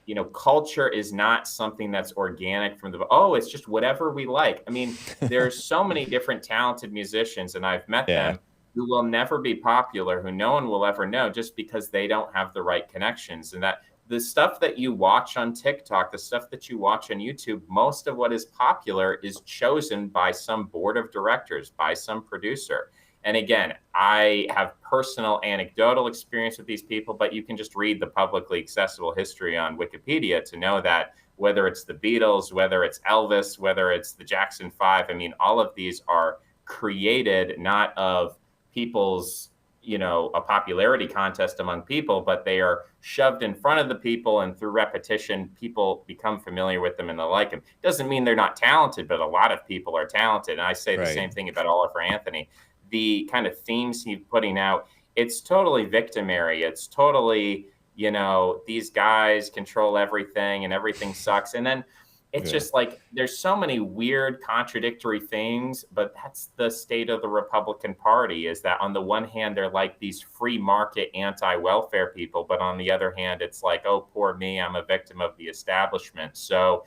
you know, culture is not something that's organic from it's just whatever we like. I mean, there's so many different talented musicians, and I've met them who will never be popular, who no one will ever know just because they don't have the right connections. And that the stuff that you watch on TikTok, the stuff that you watch on YouTube, most of what is popular is chosen by some board of directors, by some producer. And again, I have personal anecdotal experience with these people, but you can just read the publicly accessible history on Wikipedia to know that whether it's the Beatles, whether it's Elvis, whether it's the Jackson 5, I mean, all of these are created not of people's, you know, a popularity contest among people, but they are shoved in front of the people, and through repetition, people become familiar with them and they like them. Doesn't mean they're not talented, but a lot of people are talented. And I say the same thing about Oliver Anthony. The kind of themes he's putting out, it's totally victimary. It's totally, you know, these guys control everything and everything sucks. And then it's just like, there's so many weird contradictory things, but that's the state of the Republican Party, is that on the one hand, they're like these free market anti-welfare people, but on the other hand, it's like, oh, poor me, I'm a victim of the establishment. So,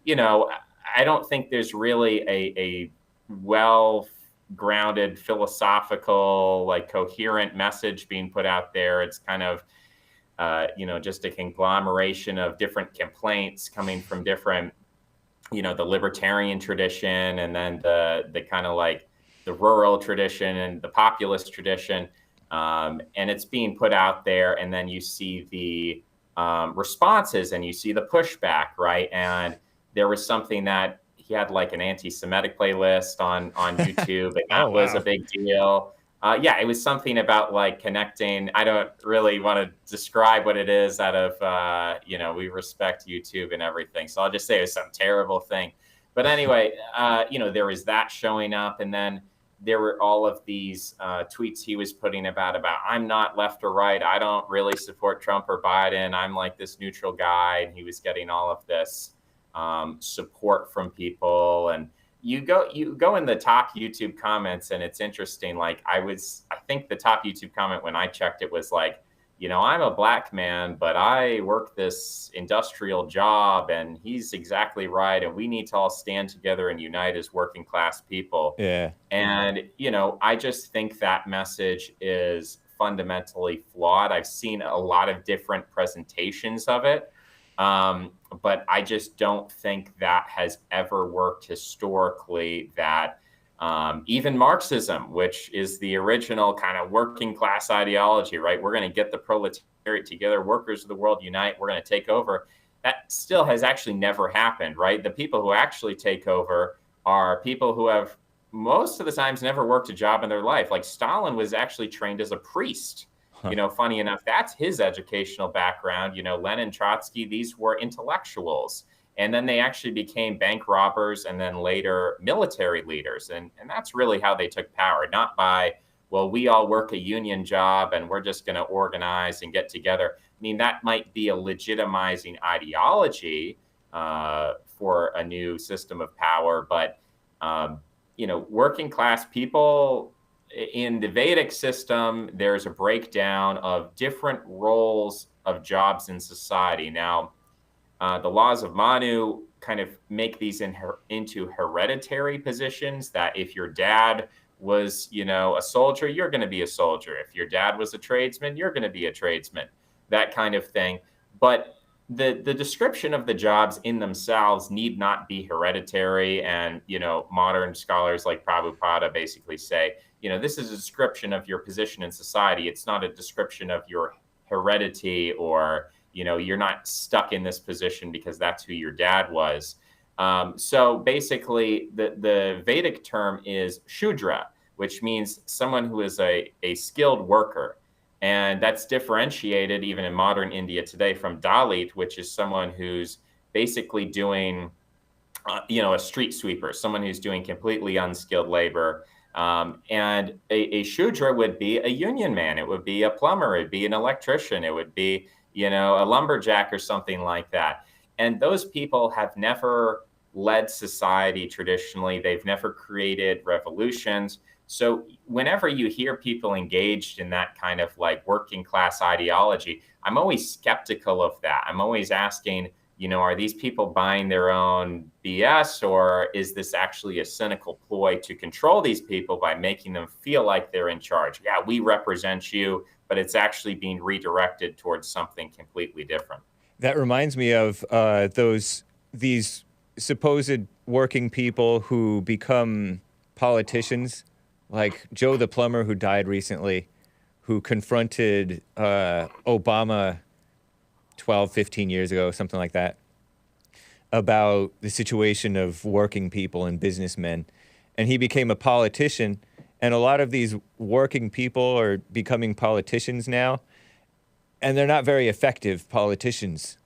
you know, I don't think there's really a well-grounded, philosophical, like coherent message being put out there. It's kind of, you know, just a conglomeration of different complaints coming from different, you know, the libertarian tradition, and then the kind of like the rural tradition and the populist tradition. And it's being put out there, and then you see the responses and you see the pushback, right? And there was something that he had like an anti-Semitic playlist on YouTube, and that was a big deal. Yeah, it was something about like connecting. I don't really want to describe what it is out of, you know, we respect YouTube and everything. So I'll just say it was some terrible thing. But anyway, you know, there was that showing up. And then there were all of these tweets he was putting about I'm not left or right. I don't really support Trump or Biden. I'm like this neutral guy. And he was getting all of this support from people. And you go in the top YouTube comments, and it's interesting. Like I think the top YouTube comment when I checked it was like, you know, I'm a black man, but I work this industrial job, and he's exactly right. And we need to all stand together and unite as working class people. Yeah. And, you know, I just think that message is fundamentally flawed. I've seen a lot of different presentations of it. But I just don't think that has ever worked historically, that even Marxism, which is the original kind of working class ideology, right? We're going to get the proletariat together, workers of the world unite, we're going to take over. That still has actually never happened, right? The people who actually take over are people who have most of the times never worked a job in their life. Like Stalin was actually trained as a priest. You know, funny enough, that's his educational background. You know, Lenin, Trotsky, these were intellectuals. And then they actually became bank robbers and then later military leaders. And that's really how they took power, not by, well, we all work a union job and we're just going to organize and get together. I mean, that might be a legitimizing ideology for a new system of power. But, you know, working class people, in the Vedic system, there's a breakdown of different roles of jobs in society. Now, the laws of Manu kind of make these into hereditary positions, that if your dad was, you know, a soldier, you're going to be a soldier. If your dad was a tradesman, you're going to be a tradesman, that kind of thing. But the description of the jobs in themselves need not be hereditary. And, you know, modern scholars like Prabhupada basically say, you know, this is a description of your position in society. It's not a description of your heredity, or, you know, you're not stuck in this position because that's who your dad was. So basically, the Vedic term is Shudra, which means someone who is a skilled worker. And that's differentiated even in modern India today from Dalit, which is someone who's basically doing, a street sweeper, someone who's doing completely unskilled labor. And a Shudra would be a union man. It would be a plumber. It'd be an electrician. It would be, a lumberjack or something like that. And those people have never led society traditionally. They've never created revolutions. So whenever you hear people engaged in that kind of like working class ideology, I'm always skeptical of that. I'm always asking, are these people buying their own BS, or is this actually a cynical ploy to control these people by making them feel like they're in charge? Yeah, we represent you, but it's actually being redirected towards something completely different. That reminds me of these supposed working people who become politicians, like Joe the plumber who died recently, who confronted Obama 12, 15 years ago, something like that, about the situation of working people and businessmen. And he became a politician, and a lot of these working people are becoming politicians now, and they're not very effective politicians.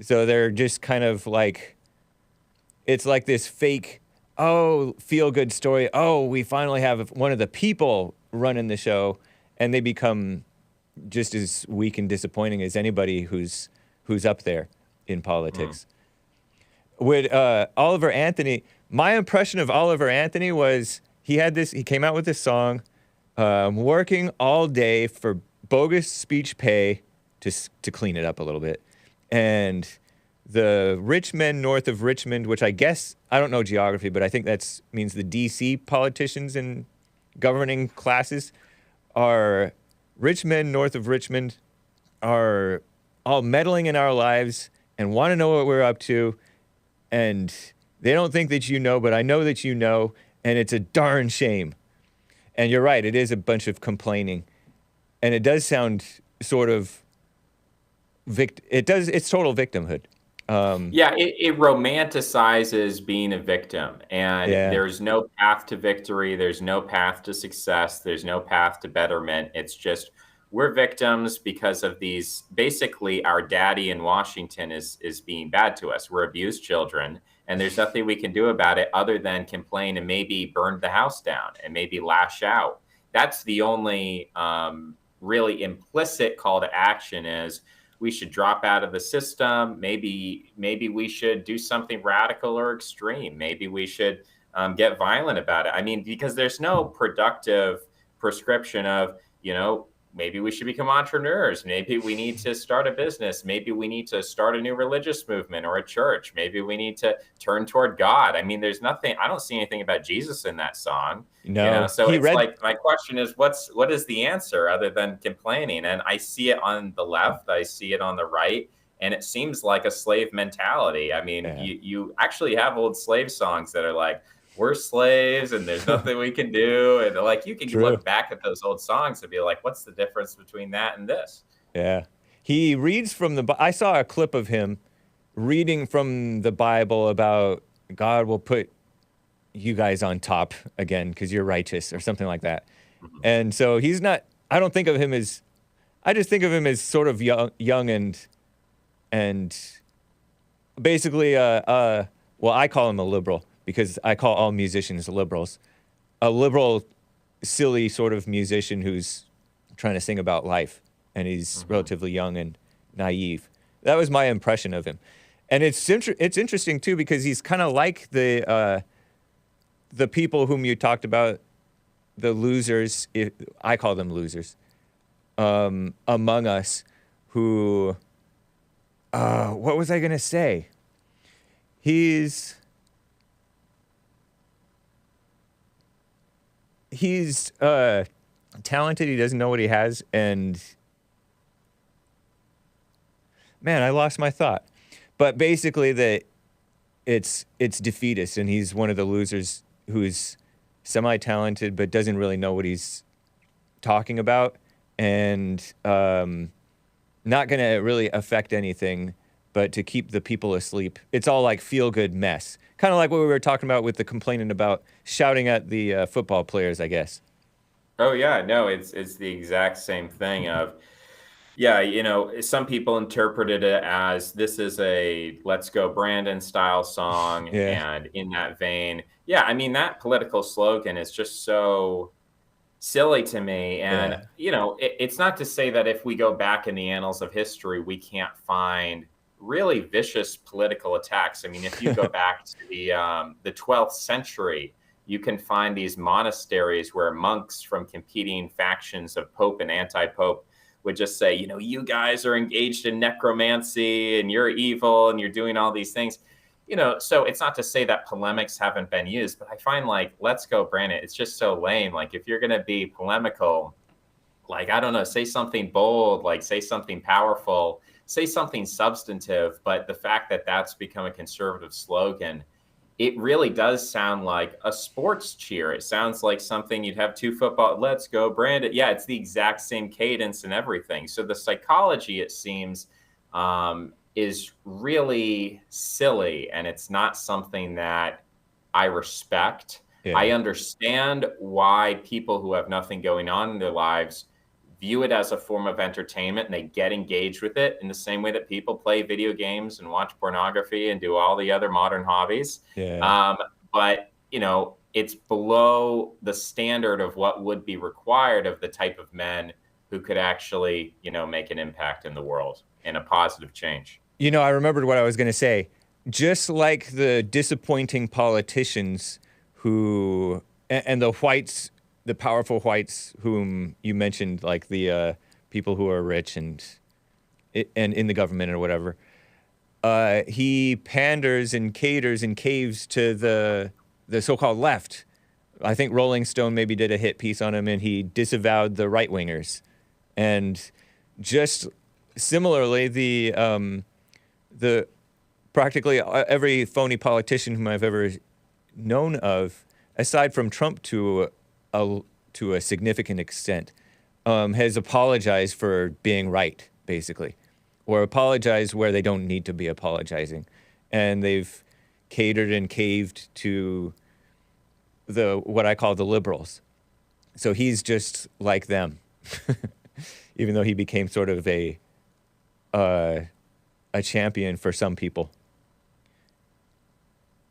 So they're just kind of like, it's like this fake, feel-good story. Oh, we finally have one of the people running the show, and they become just as weak and disappointing as anybody who's up there in politics. With Oliver Anthony, my impression of Oliver Anthony was he came out with this song, working all day for bogus speech pay to clean it up a little bit. And the rich men north of Richmond, which I guess, I don't know geography, but I think that means the DC politicians and governing classes, are rich men north of Richmond are all meddling in our lives and want to know what we're up to. And they don't think that you know, but I know that you know, and it's a darn shame. And you're right, it is a bunch of complaining. And it does sound sort of, it's total victimhood. It romanticizes being a victim, and there's no path to victory. There's no path to success. There's no path to betterment. It's just, we're victims because of these, basically our daddy in Washington is being bad to us. We're abused children, and there's nothing we can do about it other than complain and maybe burn the house down and maybe lash out. That's the only really implicit call to action is, we should drop out of the system. Maybe we should do something radical or extreme. Maybe we should get violent about it. I mean, because there's no productive prescription of, maybe we should become entrepreneurs. Maybe we need to start a business. Maybe we need to start a new religious movement or a church. Maybe we need to turn toward God. I mean, there's nothing, I don't see anything about Jesus in that song. No. So it's like, my question is, what is the answer other than complaining? And I see it on the left, I see it on the right, and it seems like a slave mentality. I mean, you actually have old slave songs that are like, we're slaves and there's nothing we can do. And like, you can look back at those old songs and be like, what's the difference between that and this? Yeah. He reads from I saw a clip of him reading from the Bible about God will put you guys on top again because you're righteous or something like that. Mm-hmm. And so he's not, I don't think of him as, I just think of him as sort of young and basically, well, I call him a liberal, because I call all musicians liberals. A liberal, silly sort of musician who's trying to sing about life, and he's relatively young and naive. That was my impression of him. And it's interesting, too, because he's kind of like the people whom you talked about, the losers, I call them losers, among us, who, what was I going to say? He's talented. He doesn't know what he has, and man, I lost my thought. But basically, it's defeatist, and he's one of the losers who's semi-talented but doesn't really know what he's talking about, and not going to really affect anything but to keep the people asleep. It's all like feel-good mess. Kind of like what we were talking about with the complaining about shouting at the football players, I guess. Oh yeah, no, it's the exact same thing of, yeah, some people interpreted it as this is a Let's Go Brandon style song, Yeah. and in that vein, yeah, I mean that political slogan is just so silly to me. And, Yeah. it's not to say that if we go back in the annals of history, we can't find really vicious political attacks. I mean, if you go back to the 12th century, you can find these monasteries where monks from competing factions of Pope and anti-Pope would just say, you guys are engaged in necromancy and you're evil and you're doing all these things. So it's not to say that polemics haven't been used, but I find like Let's Go Brandon, it's just so lame. Like if you're going to be polemical, like, I don't know, say something bold, like say something powerful, say something substantive. But the fact that that's become a conservative slogan, it really does sound like a sports cheer. It sounds like something you'd have two football, Let's Go Brandon. Yeah, it's the exact same cadence and everything. So the psychology, it seems, is really silly, and it's not something that I respect. I Yeah. understand why people who have nothing going on in their lives view it as a form of entertainment and they get engaged with it in the same way that people play video games and watch pornography and do all the other modern hobbies. Yeah. Um, but, it's below the standard of what would be required of the type of men who could actually, make an impact in the world and a positive change. I remembered what I was going to say. Just like the disappointing politicians and the whites, the powerful whites whom you mentioned, like the people who are rich and in the government or whatever, he panders and caters and caves to the so-called left. I think Rolling Stone maybe did a hit piece on him, and he disavowed the right-wingers. And just similarly, the practically every phony politician whom I've ever known of, aside from Trump to a significant extent, has apologized for being right, basically, or apologized where they don't need to be apologizing, and they've catered and caved to what I call the liberals. So he's just like them, even though he became sort of a champion for some people.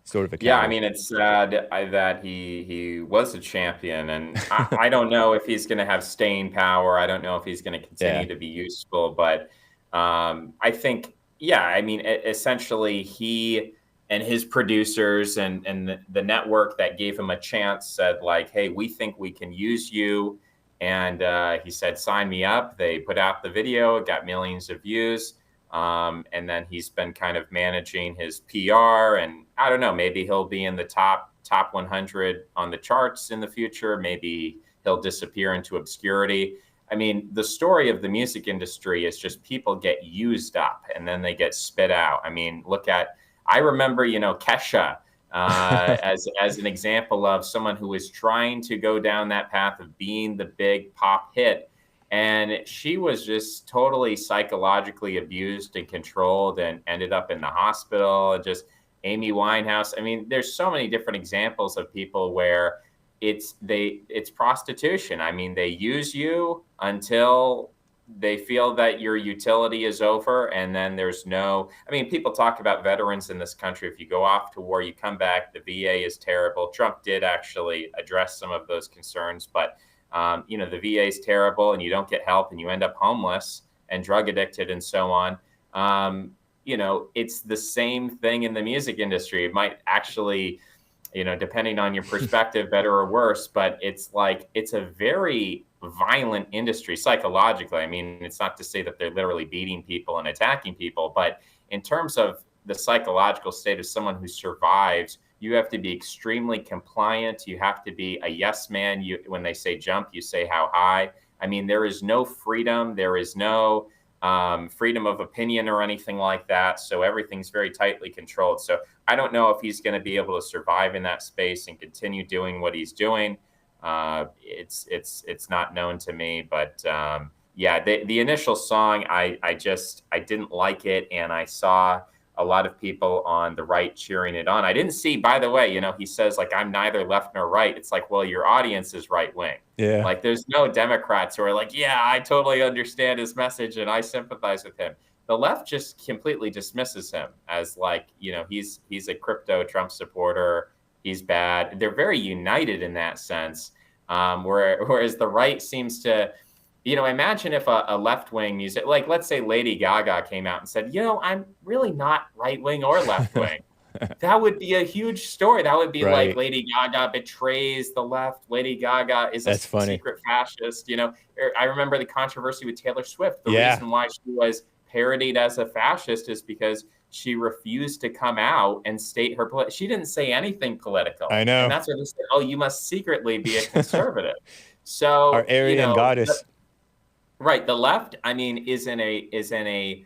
Sort of a Yeah, I coward. mean, it's sad that he was a champion, and I don't know if he's going to have staying power. I don't know if he's going to Yeah. continue to be useful, but I think, yeah, I mean, essentially, he and his producers and the network that gave him a chance said, like, hey, we think we can use you. And he said, sign me up. They put out the video, it got millions of views. And then he's been kind of managing his PR, and I don't know, maybe he'll be in the top 100 on the charts in the future. Maybe he'll disappear into obscurity. I mean, the story of the music industry is just people get used up and then they get spit out. I mean, I remember, Kesha as an example of someone who was trying to go down that path of being the big pop hit. And she was just totally psychologically abused and controlled and ended up in the hospital. And just Amy Winehouse. I mean, there's so many different examples of people where it's prostitution. I mean, they use you until they feel that your utility is over. And then people talk about veterans in this country. If you go off to war, you come back, the VA is terrible. Trump did actually address some of those concerns, but the VA is terrible and you don't get help and you end up homeless and drug addicted and so on. It's the same thing in the music industry. It might actually, depending on your perspective, better or worse, but it's a very violent industry psychologically. I mean, it's not to say that they're literally beating people and attacking people, but in terms of the psychological state of someone who survives, you have to be extremely compliant. You have to be a yes man. When they say jump, you say how high. I mean, there is no freedom. There is no freedom of opinion or anything like that. So everything's very tightly controlled. So I don't know if he's going to be able to survive in that space and continue doing what he's doing. It's not known to me, but the initial song, I didn't like it, and I saw a lot of people on the right cheering it on. I didn't see, by the way, he says like, I'm neither left nor right. It's like, well, your audience is right wing. Yeah. Like there's no Democrats who are like, yeah, I totally understand his message and I sympathize with him. The left just completely dismisses him as like, he's a crypto Trump supporter. He's bad. They're very united in that sense. Whereas the right seems to, imagine if a left-wing music, like let's say Lady Gaga came out and said, I'm really not right-wing or left-wing. That would be a huge story. That would be right. Like Lady Gaga betrays the left. Lady Gaga is a secret fascist. I remember the controversy with Taylor Swift. The reason why she was parodied as a fascist is because she refused to come out and state her she didn't say anything political. I know. And that's what they said, oh, you must secretly be a conservative. So our Aryan goddess. Right. The left, is in a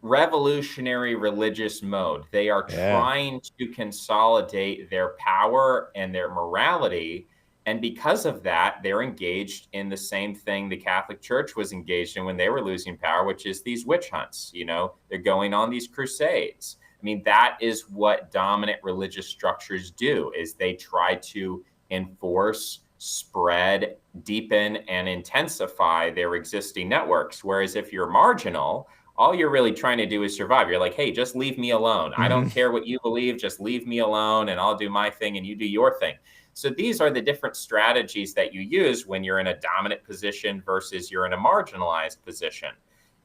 revolutionary religious mode. They are trying to consolidate their power and their morality. And because of that, they're engaged in the same thing the Catholic Church was engaged in when they were losing power, which is these witch hunts. They're going on these crusades. That is what dominant religious structures do, is they try to enforce, spread, deepen, and intensify their existing networks. Whereas if you're marginal, all you're really trying to do is survive. You're like, hey, just leave me alone. I don't care what you believe. Just leave me alone and I'll do my thing and you do your thing. So these are the different strategies that you use when you're in a dominant position versus you're in a marginalized position.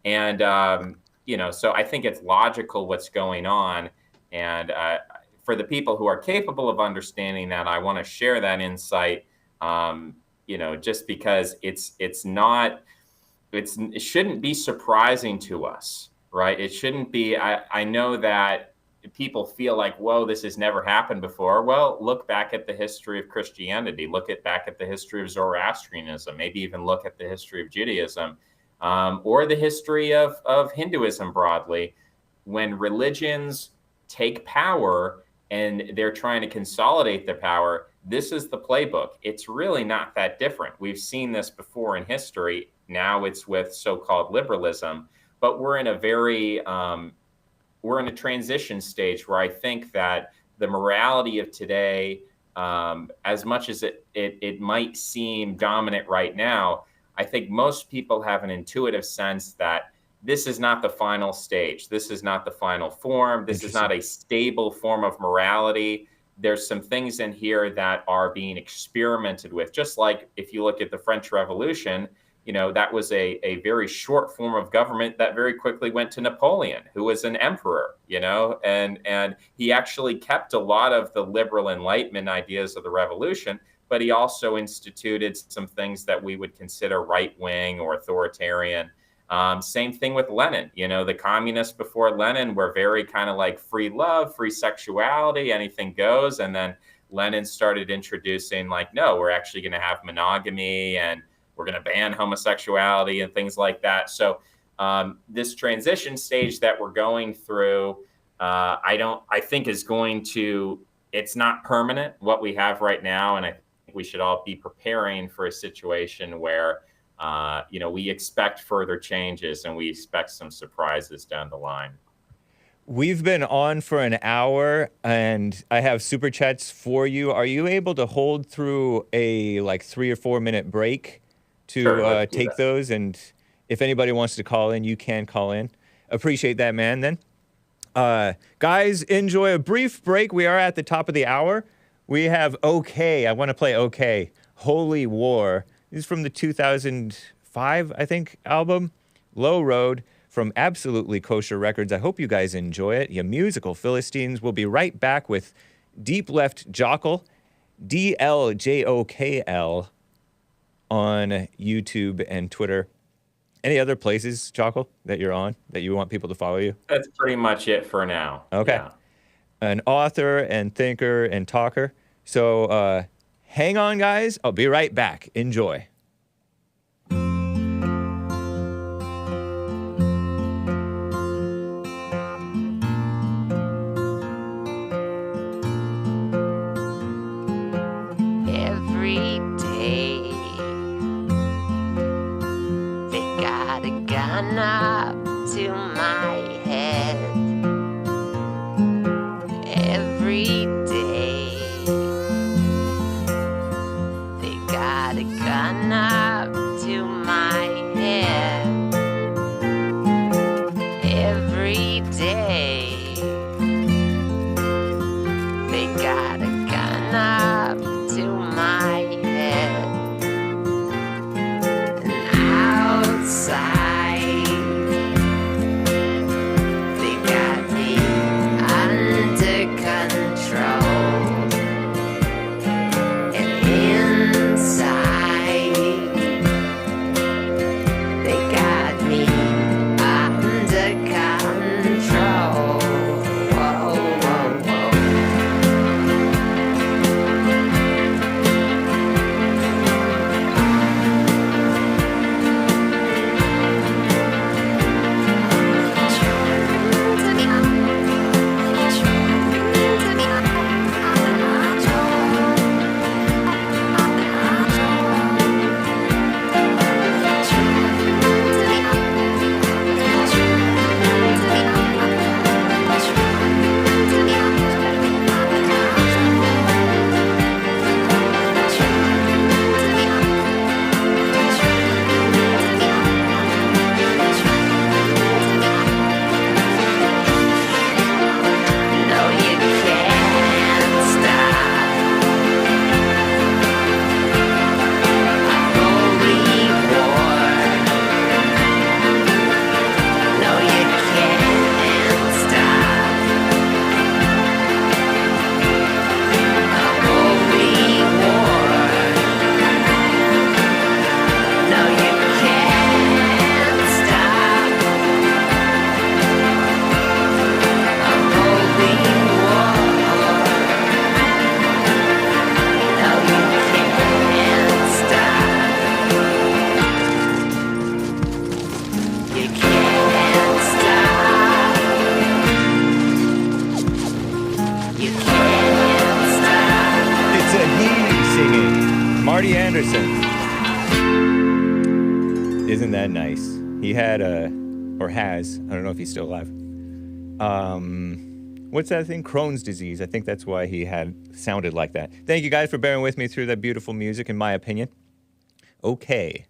And, so I think it's logical what's going on. And for the people who are capable of understanding that, I want to share that insight, just because it shouldn't be surprising to us, right? It shouldn't be, I know that people feel like, whoa, this has never happened before. Well, look back at the history of Christianity, back at the history of Zoroastrianism, maybe even look at the history of Judaism, or the history of Hinduism broadly. When religions take power and they're trying to consolidate the power, this is the playbook. It's really not that different. We've seen this before in history. Now it's with so-called liberalism, but we're in a transition stage where I think that the morality of today, as much as it might seem dominant right now, I think most people have an intuitive sense that this is not the final stage. This is not the final form. This is not a stable form of morality. There's some things in here that are being experimented with. Just like if you look at the French Revolution, that was a very short form of government that very quickly went to Napoleon, who was an emperor, and he actually kept a lot of the liberal Enlightenment ideas of the revolution, but he also instituted some things that we would consider right-wing or authoritarian. Same thing with Lenin. The communists before Lenin were very kind of like free love, free sexuality, anything goes. And then Lenin started introducing like, no, we're actually going to have monogamy and we're going to ban homosexuality and things like that. So this transition stage that we're going through, I think it's not permanent what we have right now. And I think we should all be preparing for a situation where, we expect further changes and we expect some surprises down the line. We've been on for an hour and I have super chats for you. Are you able to hold through a 3 or 4 minute break to take those? And if anybody wants to call in, you can call in. Appreciate that, man, then. Guys, enjoy a brief break. We are at the top of the hour. We have OK. I want to play OK. Holy War. This is from the 2005, I think, album. Low Road from Absolutely Kosher Records. I hope you guys enjoy it. You musical Philistines. We'll be right back with Deep Left Jokl, DLJokl on YouTube and Twitter. Any other places, Jokl, that you're on that you want people to follow you? That's pretty much it for now. Okay. Yeah. An author and thinker and talker. So hang on, guys. I'll be right back. Enjoy. Every day they got a gun up to my head. Anderson. Isn't that nice? He had or has, I don't know if he's still alive. What's that thing? Crohn's disease. I think that's why he sounded like that. Thank you guys for bearing with me through that beautiful music, in my opinion. Okay,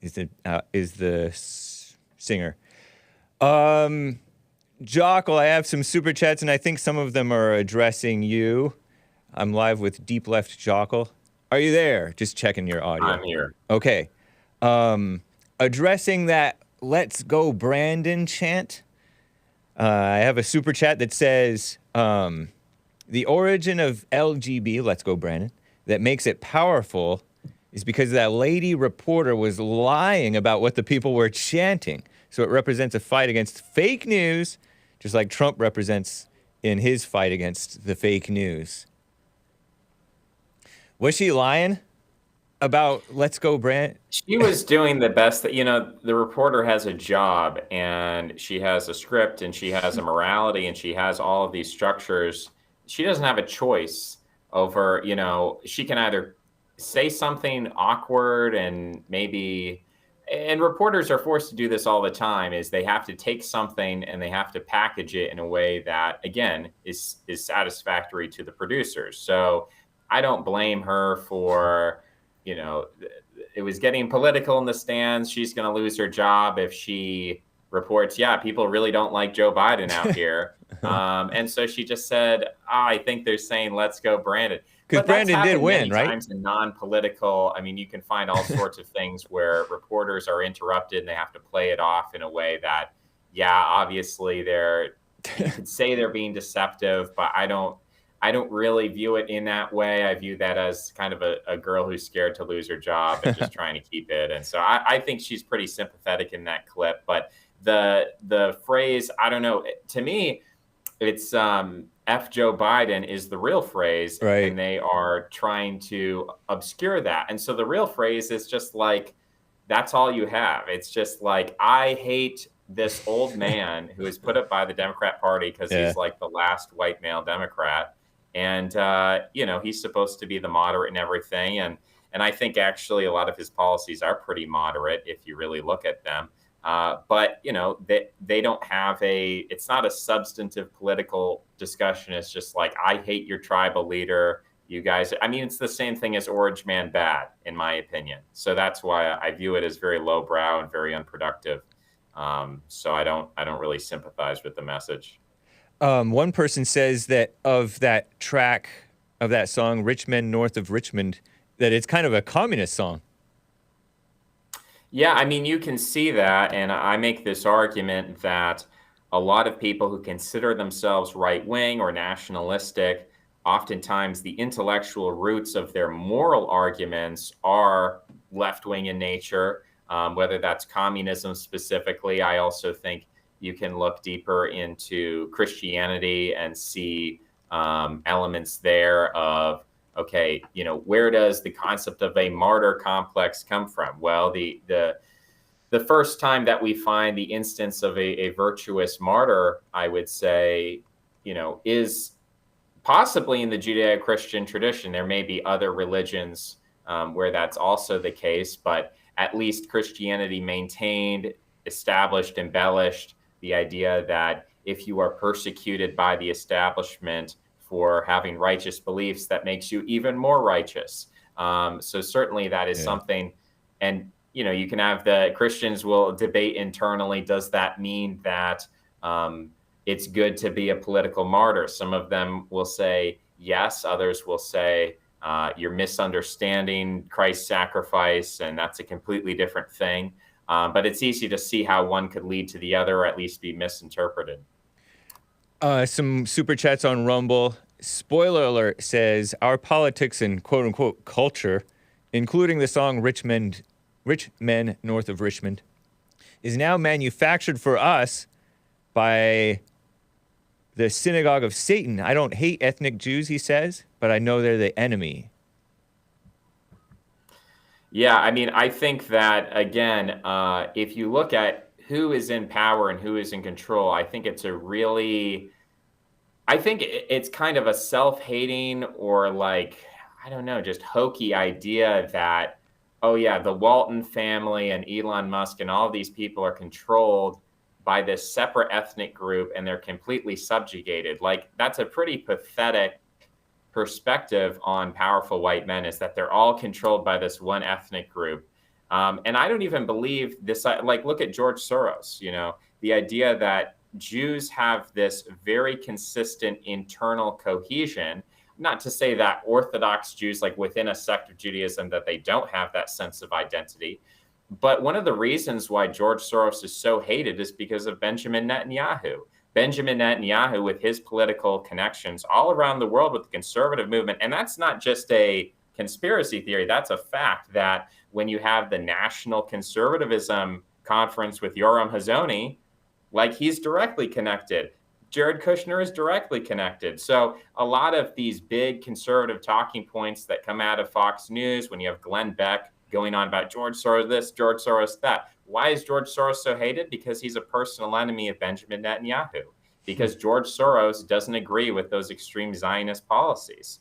is the singer. Jokl, I have some super chats, and I think some of them are addressing you. I'm live with Deep Left Jokl. Are you there? Just checking your audio. I'm here. Okay. Addressing that "Let's Go Brandon" chant. I have a super chat that says, the origin of LGB, Let's Go Brandon, that makes it powerful is because that lady reporter was lying about what the people were chanting. So it represents a fight against fake news, just like Trump represents in his fight against the fake news. Was she lying about Let's Go Brandon? She was doing the best that, the reporter has a job and she has a script and she has a morality and she has all of these structures. She doesn't have a choice over, she can either say something awkward and reporters are forced to do this all the time, is they have to take something and they have to package it in a way that, again, is satisfactory to the producers. So I don't blame her for, it was getting political in the stands. She's going to lose her job if she reports, people really don't like Joe Biden out here. And so she just said, I think they're saying, let's go Brandon. Because Brandon did win, many right? Times in non-political, you can find all sorts of things where reporters are interrupted and they have to play it off in a way that, obviously you could say they're being deceptive, but I don't really view it in that way. I view that as kind of a girl who's scared to lose her job and just trying to keep it. And so I think she's pretty sympathetic in that clip. But the phrase, I don't know, to me, it's F Joe Biden is the real phrase, right? And they are trying to obscure that. And so the real phrase is just like, that's all you have. It's just like, I hate this old man who is put up by the Democrat Party because he's like the last white male Democrat. And, he's supposed to be the moderate and everything. And I think actually a lot of his policies are pretty moderate if you really look at them. But, they don't have it's not a substantive political discussion. It's just like, I hate your tribal leader. You guys, it's the same thing as Orange Man bad, in my opinion. So that's why I view it as very lowbrow and very unproductive. So I don't really sympathize with the message. One person says that of that track, of that song, Richmond, North of Richmond, that it's kind of a communist song. Yeah, you can see that. And I make this argument that a lot of people who consider themselves right-wing or nationalistic, oftentimes the intellectual roots of their moral arguments are left-wing in nature, whether that's communism specifically. I also think you can look deeper into Christianity and see elements there of, okay, where does the concept of a martyr complex come from? Well, the first time that we find the instance of a virtuous martyr, I would say, is possibly in the Judeo-Christian tradition. There may be other religions where that's also the case, but at least Christianity maintained, established, embellished the idea that if you are persecuted by the establishment for having righteous beliefs, that makes you even more righteous. So certainly that is something. And, you can have the Christians will debate internally, does that mean that it's good to be a political martyr? Some of them will say yes, others will say you're misunderstanding Christ's sacrifice, and that's a completely different thing. But it's easy to see how one could lead to the other, or at least be misinterpreted. Some super chats on Rumble. Spoiler alert says, our politics and quote unquote culture, including the song Rich Men North of Richmond, is now manufactured for us by the synagogue of Satan. I don't hate ethnic Jews, he says, but I know they're the enemy. Yeah, I think that, again, if you look at who is in power and who is in control, I think it's it's kind of a self-hating or just hokey idea that oh yeah, the Walton family and Elon Musk and all of these people are controlled by this separate ethnic group and they're completely subjugated. Like, that's a pretty pathetic perspective on powerful white men, is that they're all controlled by this one ethnic group. And I don't even believe this. Like, look at George Soros, the idea that Jews have this very consistent internal cohesion. Not to say that Orthodox Jews, like within a sect of Judaism, that they don't have that sense of identity. But one of the reasons why George Soros is so hated is because of Benjamin Netanyahu. Benjamin Netanyahu, with his political connections all around the world with the conservative movement. And that's not just a conspiracy theory. That's a fact, that when you have the National Conservatism Conference with Yoram Hazony, like, he's directly connected. Jared Kushner is directly connected. So a lot of these big conservative talking points that come out of Fox News, when you have Glenn Beck going on about George Soros this, George Soros that. Why is George Soros so hated? Because he's a personal enemy of Benjamin Netanyahu. Because George Soros doesn't agree with those extreme Zionist policies.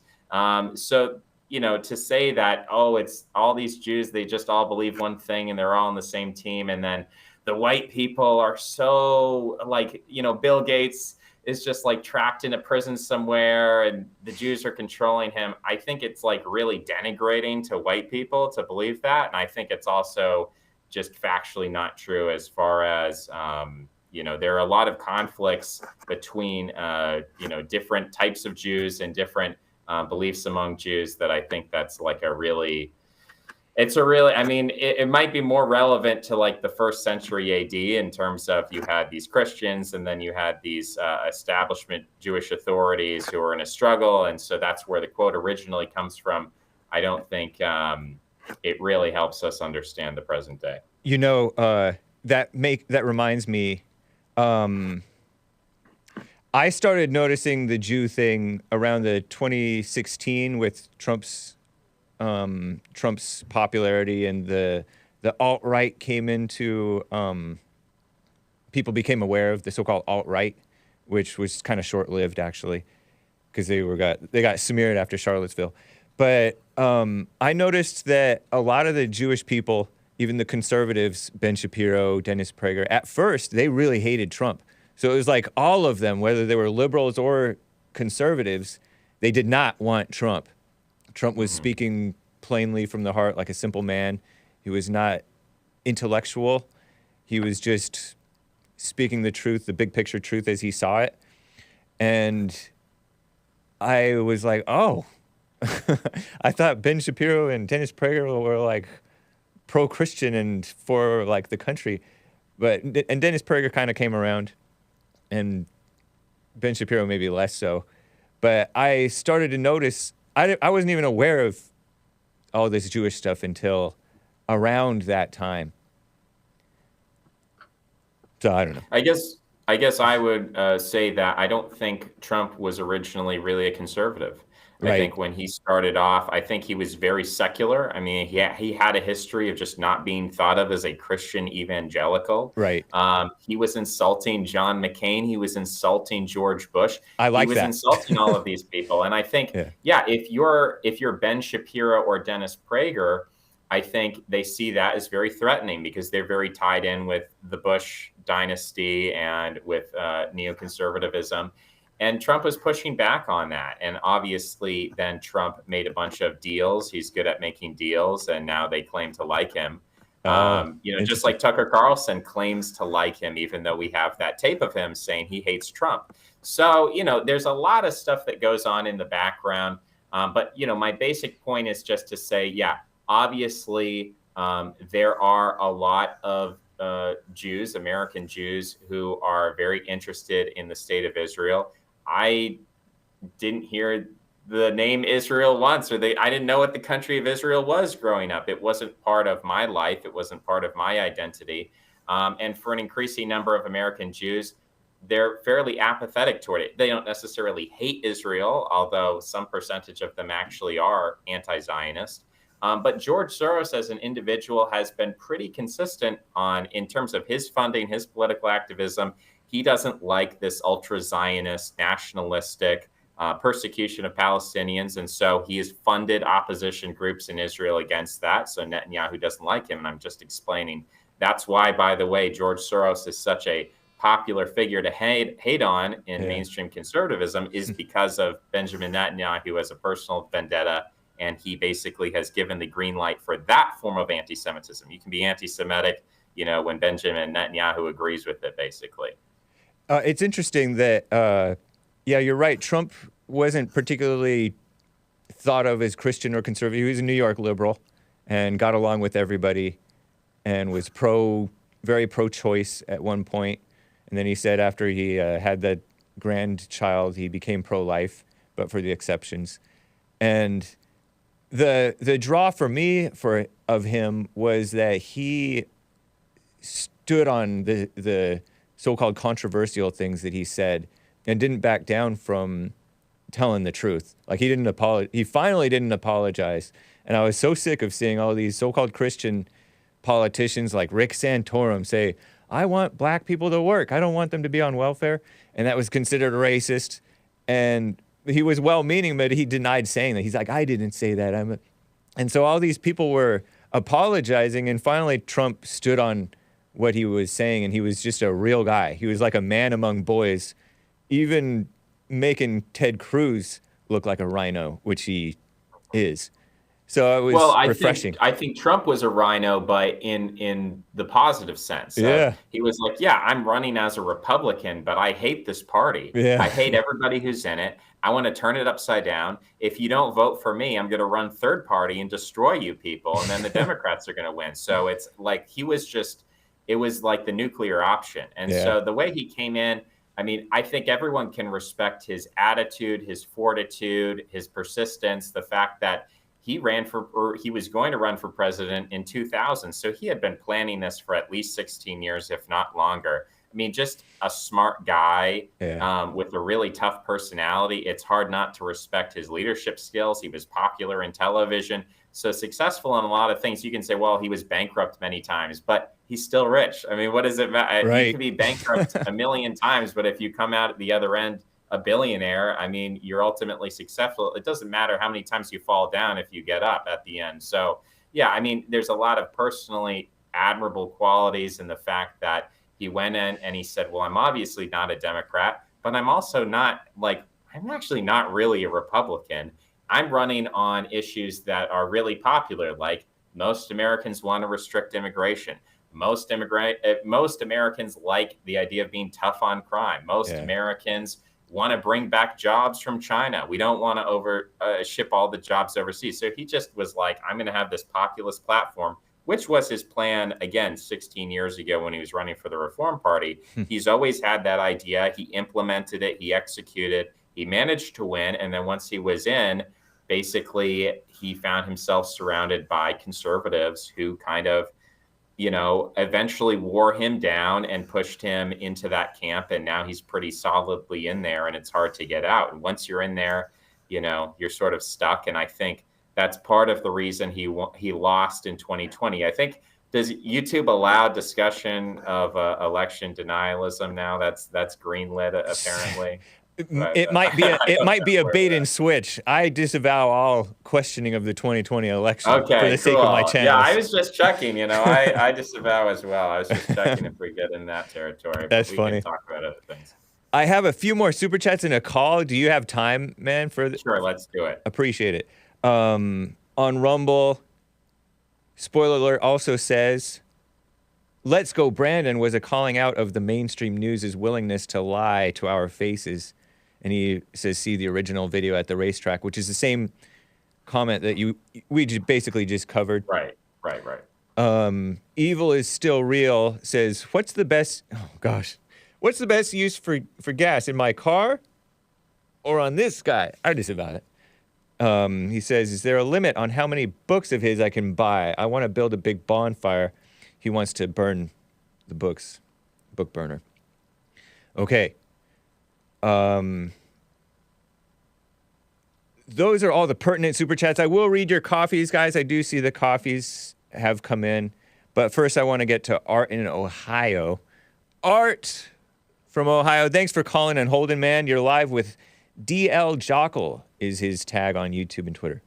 So, to say that, oh, it's all these Jews, they just all believe one thing and they're all on the same team. And then the white people are so, like, Bill Gates is just like trapped in a prison somewhere and the Jews are controlling him. I think it's like really denigrating to white people to believe that. And I think it's also just factually not true, as far as, there are a lot of conflicts between, different types of Jews and different beliefs among Jews, that I think that's like it might be more relevant to like the 1st century AD, in terms of you had these Christians and then you had these establishment Jewish authorities who were in a struggle. And so that's where the quote originally comes from. I don't think it really helps us understand the present day. That reminds me, I started noticing the Jew thing around the 2016 with Trump's popularity, and the alt-right came into, people became aware of the so-called alt-right, which was kind of short-lived, actually, because they got smeared after Charlottesville. But I noticed that a lot of the Jewish people, even the conservatives, Ben Shapiro, Dennis Prager, at first, they really hated Trump. So it was like all of them, whether they were liberals or conservatives, they did not want Trump. Trump was speaking plainly from the heart, like a simple man. He was not intellectual. He was just speaking the truth, the big picture truth as he saw it. And I was like, oh, I thought Ben Shapiro and Dennis Prager were like pro-Christian and for like the country. And Dennis Prager kind of came around, and Ben Shapiro maybe less so. But I started to notice, I wasn't even aware of all this Jewish stuff until around that time. So I don't know. I guess I would say that I don't think Trump was originally really a conservative. Right. I think when he started off, I think he was very secular. I mean, he had a history of just not being thought of as a Christian evangelical. Right. He was insulting John McCain. He was insulting George Bush. I like that. He was insulting all of these people. And I think, if you're Ben Shapiro or Dennis Prager, I think they see that as very threatening, because they're very tied in with the Bush dynasty and with neoconservatism. And Trump was pushing back on that. And obviously, then Trump made a bunch of deals. He's good at making deals, and now they claim to like him. Just like Tucker Carlson claims to like him, even though we have that tape of him saying he hates Trump. So, there's a lot of stuff that goes on in the background. But my basic point is just to say, obviously, there are a lot of Jews, American Jews, who are very interested in the state of Israel. I didn't hear the name Israel once, I didn't know what the country of Israel was growing up. It wasn't part of my life. It wasn't part of my identity. And for an increasing number of American Jews, they're fairly apathetic toward it. They don't necessarily hate Israel, although some percentage of them actually are anti-Zionist. But George Soros as an individual has been pretty consistent in terms of his funding, his political activism. He doesn't like this ultra-Zionist, nationalistic, persecution of Palestinians. And so he has funded opposition groups in Israel against that. So Netanyahu doesn't like him. And I'm just explaining. That's why, by the way, George Soros is such a popular figure to hate on in mainstream conservatism, is because of Benjamin Netanyahu as a personal vendetta. And he basically has given the green light for that form of anti-Semitism. You can be anti-Semitic, when Benjamin Netanyahu agrees with it, basically. It's interesting that, you're right. Trump wasn't particularly thought of as Christian or conservative. He was a New York liberal and got along with everybody and was very pro-choice at one point. And then he said after he had that grandchild, he became pro-life, but for the exceptions. And the draw for me of him was that he stood on the so-called controversial things that he said and didn't back down from telling the truth. Like he finally didn't apologize. And I was so sick of seeing all these so-called Christian politicians like Rick Santorum say, I want black people to work. I don't want them to be on welfare. And that was considered racist. And he was well-meaning, but he denied saying that. He's like, I didn't say that. And so all these people were apologizing, and finally Trump stood on what he was saying, and he was just a real guy. He was like a man among boys, even making Ted Cruz look like a rhino, which he is. So it was refreshing. I think Trump was a rhino, but in the positive sense. Yeah. He was like, I'm running as a Republican, but I hate this party. Yeah. I hate everybody who's in it. I want to turn it upside down. If you don't vote for me, I'm going to run third party and destroy you people. And then the Democrats are going to win. So it's like it was like the nuclear option. And so the way he came in, I think everyone can respect his attitude, his fortitude, his persistence, the fact that he was going to run for president in 2000. So he had been planning this for at least 16 years, if not longer. Just a smart guy with a really tough personality. It's hard not to respect his leadership skills. He was popular in television, so successful in a lot of things. You can say, well, he was bankrupt many times, but he's still rich. What does it matter? Right. You can be bankrupt a million times, but if you come out at the other end a billionaire, you're ultimately successful. It doesn't matter how many times you fall down if you get up at the end. So, there's a lot of personally admirable qualities in the fact that he went in and he said, well, I'm obviously not a Democrat, but I'm also I'm actually not really a Republican. I'm running on issues that are really popular, like most Americans want to restrict immigration. Most Americans like the idea of being tough on crime. Most Americans want to bring back jobs from China. We don't want to ship all the jobs overseas. So he just was like, I'm going to have this populist platform, which was his plan, again, 16 years ago when he was running for the Reform Party. He's always had that idea. He implemented it. He executed. He managed to win. And then once he was in, basically, he found himself surrounded by conservatives who kind of, eventually wore him down and pushed him into that camp. And now he's pretty solidly in there, and it's hard to get out. And once you're in there, you're sort of stuck. And I think that's part of the reason he lost in 2020. I think, does YouTube allow discussion of election denialism now? That's greenlit, apparently. It might be a bait and switch. I disavow all questioning of the 2020 election for the sake of my channel. Yeah, I was just checking. I disavow as well. I was just checking if we get in that territory. That's funny. We can talk about other things. I have a few more super chats and a call. Do you have time, man? Sure, let's do it. Appreciate it. On Rumble, spoiler alert also says, "Let's Go Brandon" was a calling out of the mainstream news's willingness to lie to our faces. And he says, see the original video at the racetrack, which is the same comment that we basically just covered. Right. Evil is still real says, what's the best use for gas, in my car or on this guy? I disavow it. He says, is there a limit on how many books of his I can buy? I want to build a big bonfire. He wants to burn the books. Book burner. Okay. Those are all the pertinent super chats. I will read your coffees, guys. I do see the coffees have come in. But first, I want to get to Art in Ohio. Art from Ohio, thanks for calling and holding, man. You're live with DL Jokl is his tag on YouTube and Twitter.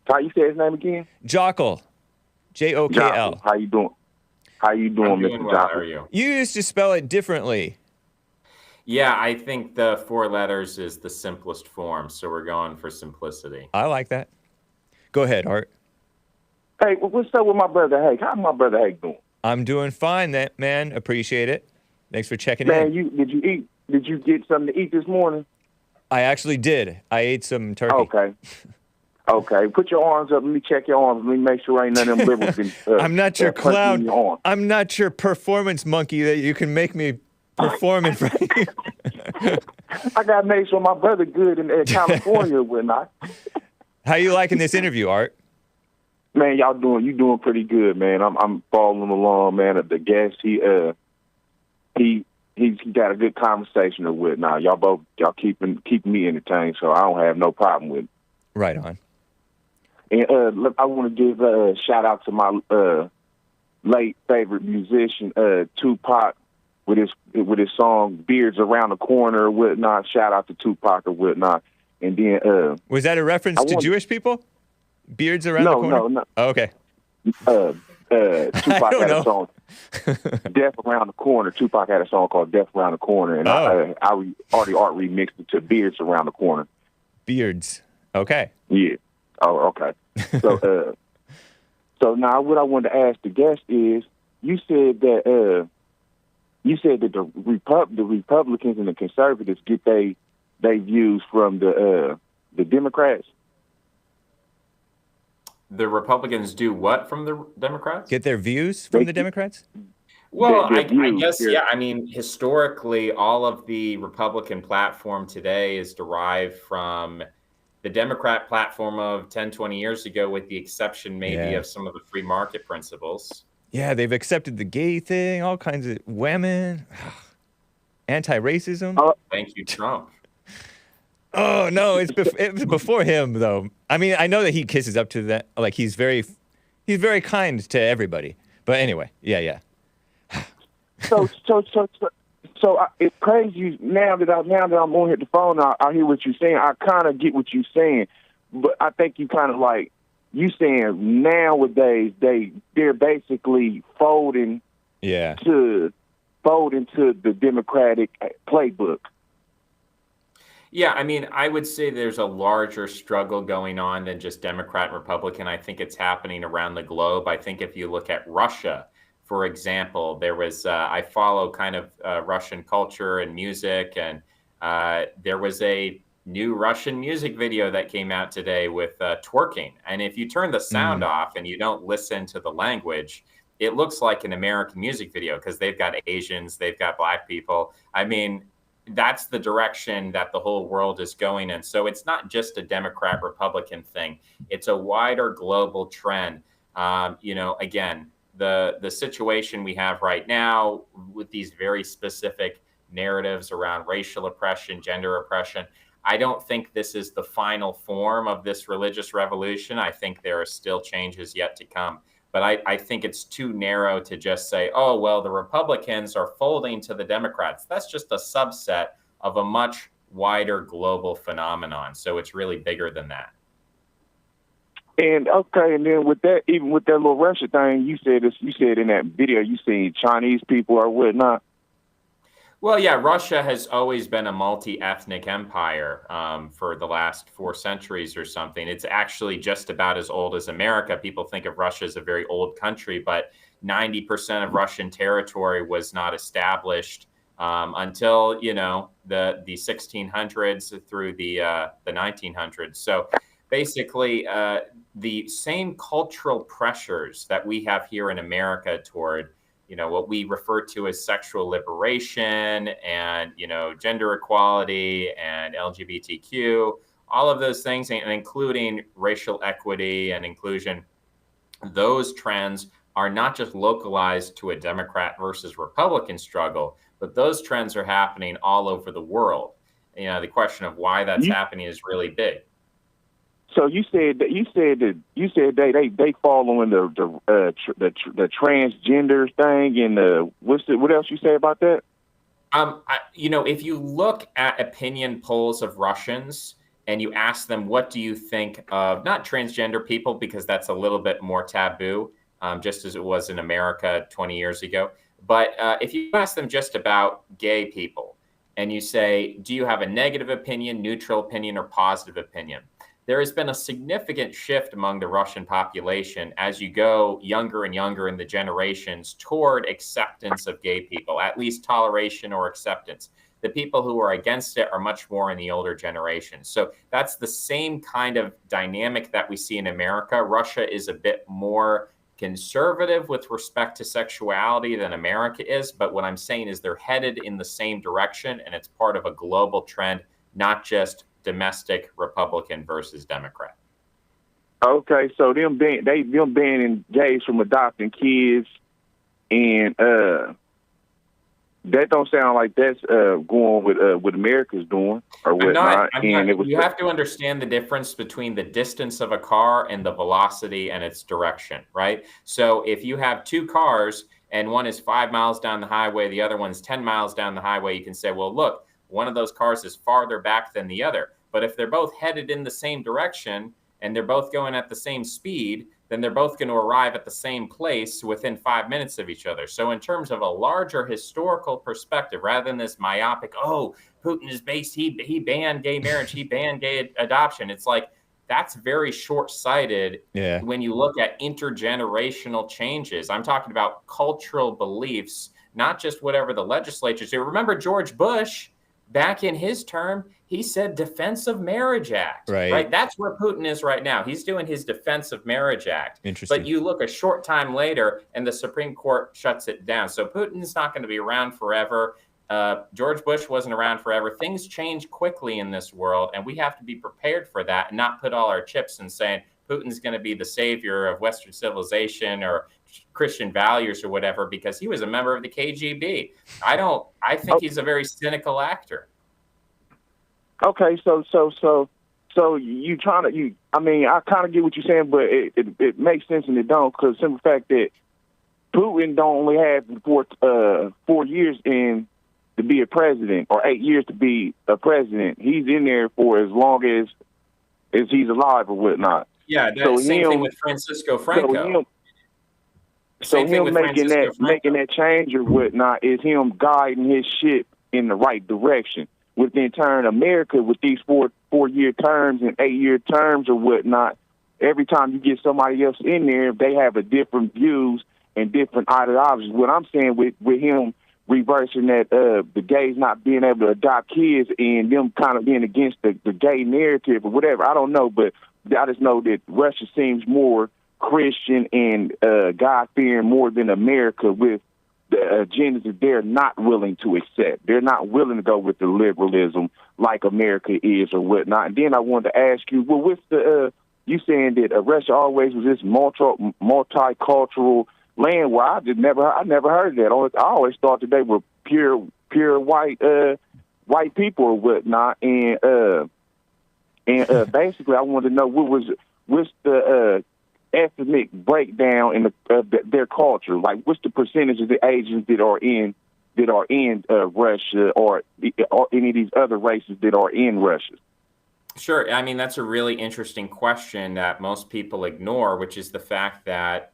How you say his name again? Jokl. Jokl. How you doing? How you doing, I'm doing Mr. well. How are Jokl? you? You used to spell it differently. Yeah, I think the 4 letters is the simplest form, so we're going for simplicity. I like that. Go ahead, Art. Hey, what's up with my brother Hake? How's my brother Hake doing? I'm doing fine, man. Appreciate it. Thanks for checking Man, in. did you eat? Did you get something to eat this morning? I actually did. I ate some turkey. Okay. Okay. Put your arms up. Let me check your arms. Let me make sure ain't none of them livers been. I'm not your punching clown. your arm. I'm not your performance monkey that you can make me perform in front of you. I gotta make sure my brother good in California or whatnot. How you liking this interview, Art? Man, you doing pretty good, man. I'm following along, man. The guest, he got a good conversation or whatnot. Y'all keeping me entertained, so I don't have no problem with it. Right on. And look, I want to give a shout out to my late favorite musician, Tupac, with his song "Beards Around the Corner" or whatnot. Shout out to Tupac or whatnot. And then Was that a reference to Jewish people? Beards around the corner? No. Oh, okay. Tupac had a song, "Death Around the Corner." Tupac had a song called "Death Around the Corner," and Artie Art remixed it to "Beards Around the Corner." Beards. Okay. Yeah. Oh, okay. So, so now what I wanted to ask the guest is, you said that the Republicans and the conservatives get they views from the Democrats. The Republicans do what from the Democrats? Get their views from the Democrats? Well, their I views, guess, yeah. yeah. I mean, historically, all of the Republican platform today is derived from the Democrat platform of 10, 20 years ago, with the exception maybe of some of the free market principles. Yeah, they've accepted the gay thing, all kinds of women, anti-racism. Thank you, Trump. Oh, no, it was before him, though. I mean, I know that he kisses up to that. Like, he's very kind to everybody. But anyway, yeah. So it's crazy now that I'm on here the phone. I hear what you're saying. I kind of get what you're saying, but I think you kind of like you saying nowadays they're basically folding to the Democratic playbook. Yeah, I mean, I would say there's a larger struggle going on than just Democrat and Republican. I think it's happening around the globe. I think if you look at Russia, for example, there was, I follow kind of Russian culture and music, and there was a new Russian music video that came out today with twerking. And if you turn the sound off and you don't listen to the language, it looks like an American music video because they've got Asians, they've got Black people. I mean, that's the direction that the whole world is going in. So it's not just a Democrat-Republican thing. It's a wider global trend. Again, the situation we have right now with these very specific narratives around racial oppression, gender oppression, I don't think this is the final form of this religious revolution. I think there are still changes yet to come. But I think it's too narrow to just say, oh, well, the Republicans are folding to the Democrats. That's just a subset of a much wider global phenomenon. So it's really bigger than that. And okay, and then with that, even with that little Russia thing, you said in that video, you seen Chinese people or whatnot. Well, yeah, Russia has always been a multi-ethnic empire for the last 4 centuries or something. It's actually just about as old as America. People think of Russia as a very old country, but 90% of Russian territory was not established until, the 1600s through the 1900s. So basically, the same cultural pressures that we have here in America toward what we refer to as sexual liberation and, gender equality and LGBTQ, all of those things, and including racial equity and inclusion, those trends are not just localized to a Democrat versus Republican struggle, but those trends are happening all over the world. The question of why that's happening is really big. So you said they following the transgender thing, and what else you say about that? If you look at opinion polls of Russians and you ask them, what do you think of not transgender people, because that's a little bit more taboo, just as it was in America 20 years ago. But if you ask them just about gay people and you say, do you have a negative opinion, neutral opinion, or positive opinion? There has been a significant shift among the Russian population as you go younger and younger in the generations toward acceptance of gay people, at least toleration or acceptance. The people who are against it are much more in the older generations. So that's the same kind of dynamic that we see in America. Russia is a bit more conservative with respect to sexuality than America is. But what I'm saying is they're headed in the same direction, and it's part of a global trend, not just domestic Republican versus Democrat. Okay, so them banning gays from adopting kids, and that don't sound like that's going with what America's doing or whatnot. You have to understand the difference between the distance of a car and the velocity and its direction, right? So if you have two cars and one is 5 miles down the highway, the other one's 10 miles down the highway, you can say, well, look, one of those cars is farther back than the other. But if they're both headed in the same direction and they're both going at the same speed, then they're both going to arrive at the same place within 5 minutes of each other. So in terms of a larger historical perspective, rather than this myopic, oh, Putin is based, he banned gay marriage, he banned gay adoption. It's like, that's very short-sighted when you look at intergenerational changes. I'm talking about cultural beliefs, not just whatever the legislatures do. Remember George Bush, back in his term, he said Defense of Marriage Act, right? That's where Putin is right now. He's doing his Defense of Marriage Act. Interesting. But you look a short time later and the Supreme Court shuts it down. So Putin's not going to be around forever. George Bush wasn't around forever. Things change quickly in this world, and we have to be prepared for that and not put all our chips in saying Putin's going to be the savior of Western civilization or Christian values or whatever, because he was a member of the KGB. I think he's a very cynical actor. Okay, so you trying to I mean, I kind of get what you're saying, but it makes sense and it don't, because the simple fact that Putin don't only have 4 years in to be a president, or 8 years to be a president. He's in there for as long as he's alive or whatnot. Yeah, same thing with Francisco Franco. So him making that change or whatnot is him guiding his ship in the right direction. Within turn, America, with these 4-year terms and 8-year terms or whatnot, every time you get somebody else in there, they have a different views and different ideologies. What I'm saying with him reversing that the gays not being able to adopt kids and them kind of being against the gay narrative or whatever, I don't know, but I just know that Russia seems more Christian and God-fearing more than America, with the agendas that they're not willing to accept. They're not willing to go with the liberalism like America is or whatnot. And then I wanted to ask you, well, what's you saying that Russia always was this multicultural land? Well, I never heard of that. I always thought that they were pure white people or whatnot. And basically, I wanted to know what's the ethnic breakdown in their culture. Like, what's the percentage of the Asians that are in Russia, or any of these other races that are in Russia? Sure. I mean, that's a really interesting question that most people ignore, which is the fact that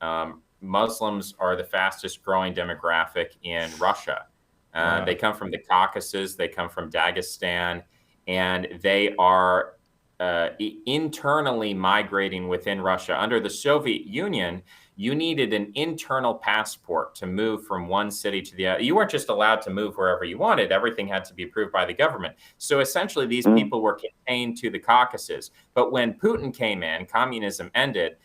Muslims are the fastest growing demographic in Russia. Wow. They come from the Caucasus, they come from Dagestan, and they are internally migrating within Russia. Under the Soviet Union, you needed an internal passport to move from one city to the other. You weren't just allowed to move wherever you wanted. Everything had to be approved by the government. So essentially, these people were contained to the Caucasus. But when Putin came in, communism ended,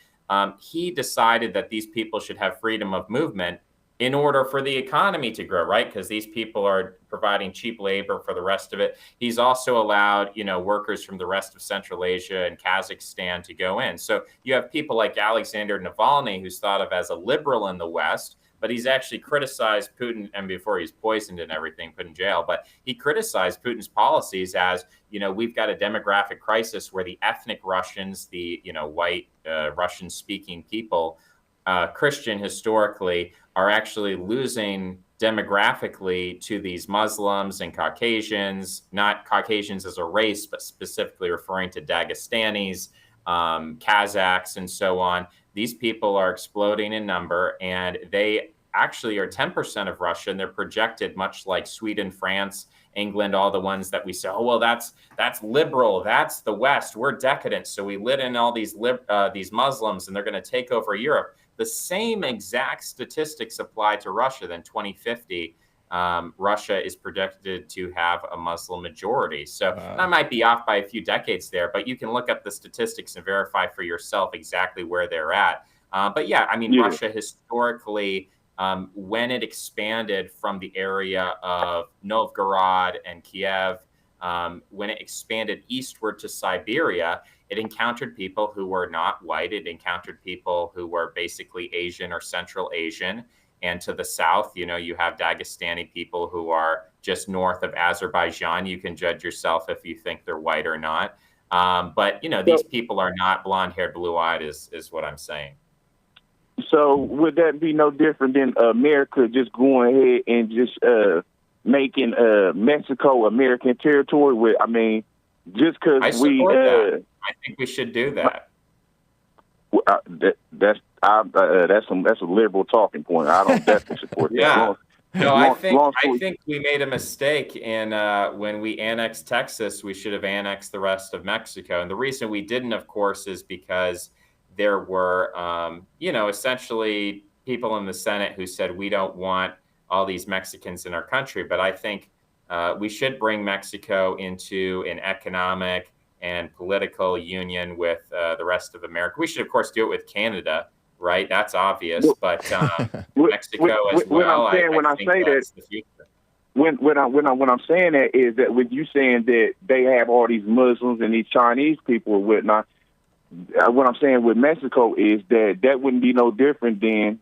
he decided that these people should have freedom of movement in order for the economy to grow, right? Because these people are providing cheap labor for the rest of it. He's also allowed, workers from the rest of Central Asia and Kazakhstan to go in. So you have people like Alexander Navalny, who's thought of as a liberal in the West, but he's actually criticized Putin, and before he's poisoned and everything, put in jail, but he criticized Putin's policies as, we've got a demographic crisis where the ethnic Russians, the, white Russian-speaking people, Christian historically are actually losing demographically to these Muslims and Caucasians, not Caucasians as a race, but specifically referring to Dagestanis, Kazakhs, and so on. These people are exploding in number, and they actually are 10% of Russia, and they're projected much like Sweden, France, England, all the ones that we say, oh, well, that's liberal, that's the West, we're decadent, so we let in all these Muslims, and they're going to take over Europe. The same exact statistics apply to Russia. Then 2050, Russia is projected to have a Muslim majority. So I might be off by a few decades there, but you can look up the statistics and verify for yourself exactly where they're at. But yeah, I mean, Russia historically, when it expanded from the area of Novgorod and Kiev, when it expanded eastward to Siberia, it encountered people who were not white. It encountered people who were basically Asian or Central Asian. And to the south, you know, you have Dagestani people who are just north of Azerbaijan. You can judge yourself if you think they're white or not. But, you know, these people are not blonde-haired, blue-eyed is what I'm saying. So would that be no different than America just going ahead and just making Mexico American territory? With, I mean, just because I think we should do that. That's a liberal talking point. I don't definitely support that. Yeah. No, I think we made a mistake in when we annexed Texas. We should have annexed the rest of Mexico, and the reason we didn't, of course, is because there were, essentially people in the Senate who said we don't want all these Mexicans in our country. But I think we should bring Mexico into an economic and political union with the rest of America. We should, of course, do it with Canada, right? That's obvious. But Mexico as well. When I'm saying that is that with you saying that they have all these Muslims and these Chinese people or whatnot, what I'm saying with Mexico is that wouldn't be no different than,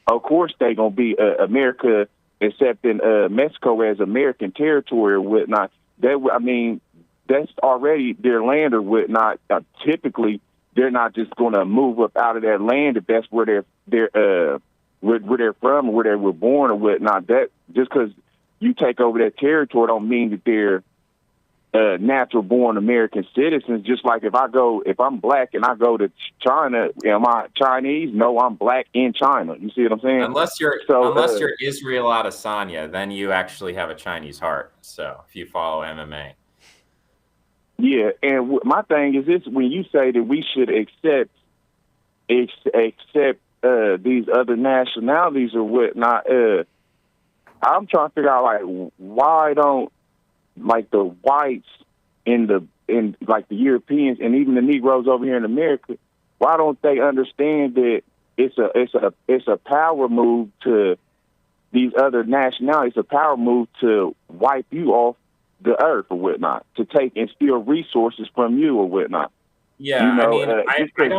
of course, they're going to be America accepting Mexico as American territory or whatnot. That's already their land or whatnot. Typically, they're not just going to move up out of that land if that's where they're from or where they were born or whatnot. That just because you take over that territory don't mean that they're natural born American citizens. Just like if I'm black and I go to China, am I Chinese? No, I'm black in China. You see what I'm saying? Unless you're Israel Adesanya, then you actually have a Chinese heart. So if you follow MMA. Yeah, and my thing is this: when you say that we should accept these other nationalities or whatnot, I'm trying to figure out like why don't like the whites in like the Europeans and even the Negroes over here in America, why don't they understand that it's a power move to these other nationalities, a power move to wipe you off the earth or whatnot, to take and steal resources from you or whatnot. Yeah, just because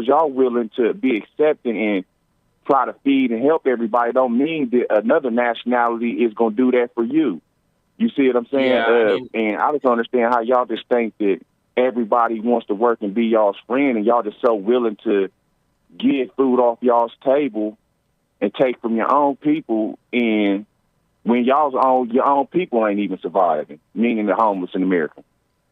y'all willing to be accepting and try to feed and help everybody, don't mean that another nationality is going to do that for you. You see what I'm saying? Yeah, and I just don't understand how y'all just think that everybody wants to work and be y'all's friend, and y'all just so willing to get food off y'all's table and take from your own people, and when your own people ain't even surviving, meaning the homeless in America.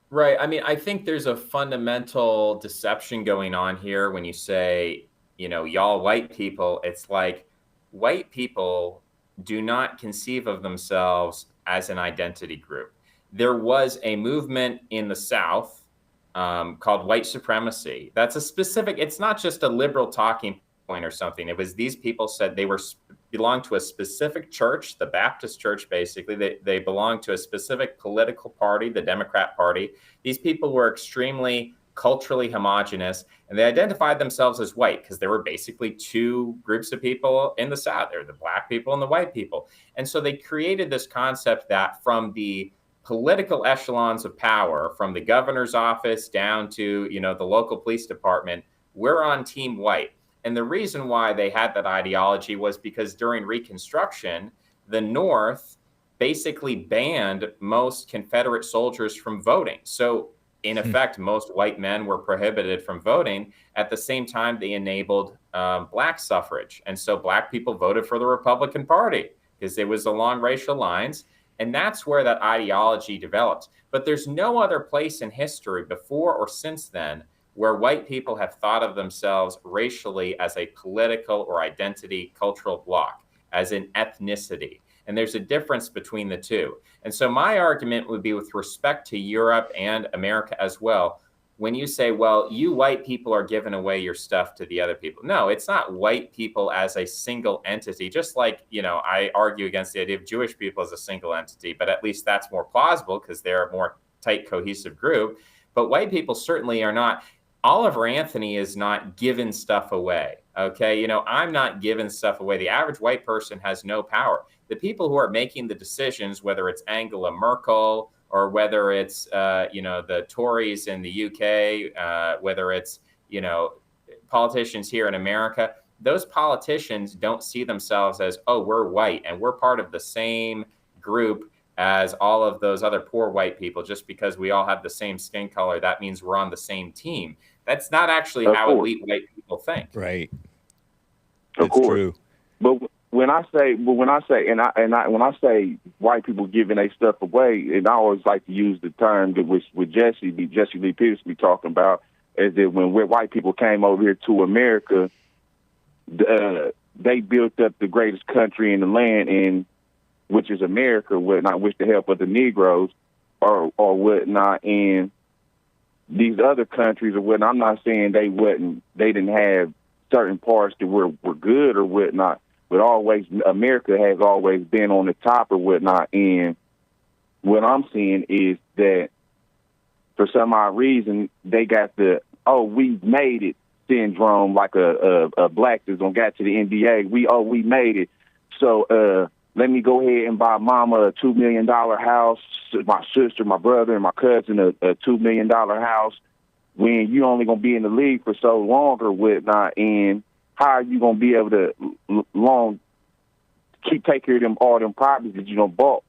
Right. I mean, I think there's a fundamental deception going on here when you say, y'all white people. It's like white people do not conceive of themselves as an identity group. There was a movement in the South called white supremacy. That's a specific, it's not just a liberal talking point or something. It was these people said they belonged to a specific church, the Baptist church, basically. They belonged to a specific political party, the Democrat Party. These people were extremely culturally homogenous, and they identified themselves as white because there were basically two groups of people in the South. There were the black people and the white people. And so they created this concept that from the political echelons of power, from the governor's office down to, the local police department, we're on team white. And the reason why they had that ideology was because during Reconstruction, the North basically banned most Confederate soldiers from voting. So in effect, most white men were prohibited from voting. At the same time, they enabled black suffrage. And so black people voted for the Republican Party because it was along racial lines. And that's where that ideology developed. But there's no other place in history before or since then where white people have thought of themselves racially as a political or identity cultural bloc, as an ethnicity. And there's a difference between the two. And so my argument would be with respect to Europe and America as well. When you say, well, you white people are giving away your stuff to the other people. No, it's not white people as a single entity. Just like, you know, I argue against the idea of Jewish people as a single entity, but at least that's more plausible because they're a more tight, cohesive group. But white people certainly are not. Oliver Anthony is not giving stuff away. Okay. You know, I'm not giving stuff away. The average white person has no power. The people who are making the decisions, whether it's Angela Merkel or whether it's, you know, the Tories in the UK, whether it's, you know, politicians here in America, those politicians don't see themselves as, oh, we're white and we're part of the same group as all of those other poor white people. Just because we all have the same skin color, that means we're on the same team. That's not actually how elite white people think. Right. Of course. True. But when I say white people giving their stuff away, and I always like to use the term that with Jesse Lee Peterson be talking about, is that when white people came over here to America, they built up the greatest country in the land, and which is America, whatnot, with the help of the Negroes or whatnot, and these other countries or whatnot. I'm not saying they didn't have certain parts that were good or whatnot, but America has always been on the top or whatnot. And what I'm seeing is that for some odd reason, they got the, oh, we made it syndrome, like a black that's gonna get to the NBA. We made it. So let me go ahead and buy mama a $2 million house, my sister, my brother, and my cousin a $2 million house, when you only gonna be in the league for so long or whatnot. And how are you gonna be able to take care of them all them properties that you don't bought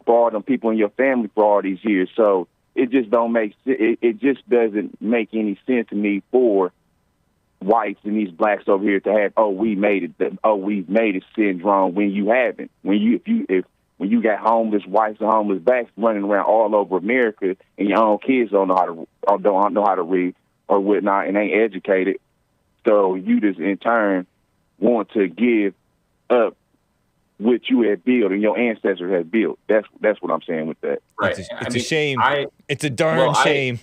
for all them people in your family for all these years? So it just don't make it just doesn't make any sense to me for whites and these blacks over here to have, oh, we made it syndrome, when you haven't. When you got homeless whites and homeless blacks running around all over America, and your own kids don't know how to read or whatnot, and ain't educated, so you just in turn want to give up what you had built and your ancestors had built. That's what I'm saying with that. Right. It's a shame. It's a darn shame.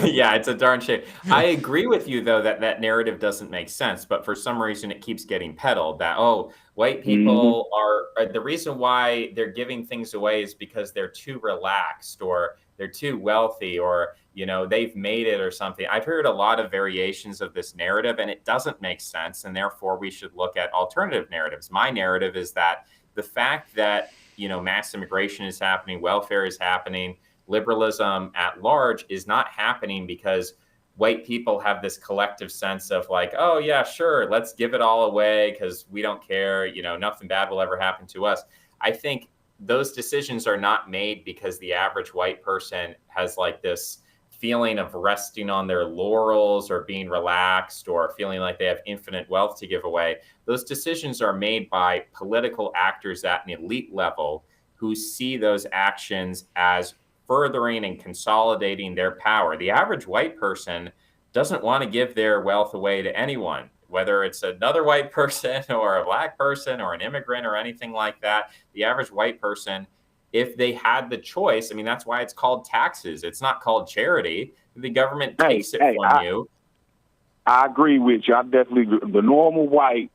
Yeah, it's a darn shame. I agree with you, though, that narrative doesn't make sense. But for some reason, it keeps getting peddled that, oh, white people are the reason why they're giving things away is because they're too relaxed or they're too wealthy or, you know, they've made it or something. I've heard a lot of variations of this narrative, and it doesn't make sense. And therefore, we should look at alternative narratives. My narrative is that the fact that, you know, mass immigration is happening, welfare is happening, liberalism at large is not happening because white people have this collective sense of like, oh yeah, sure, let's give it all away because we don't care, you know, nothing bad will ever happen to us. I think those decisions are not made because the average white person has like this feeling of resting on their laurels or being relaxed or feeling like they have infinite wealth to give away. Those decisions are made by political actors at an elite level who see those actions as furthering and consolidating their power. The average white person doesn't want to give their wealth away to anyone, whether it's another white person or a black person or an immigrant or anything like that. The average white person, if they had the choice, I mean, that's why it's called taxes. It's not called charity. The government takes it from you. I agree with you. I definitely agree. The normal white,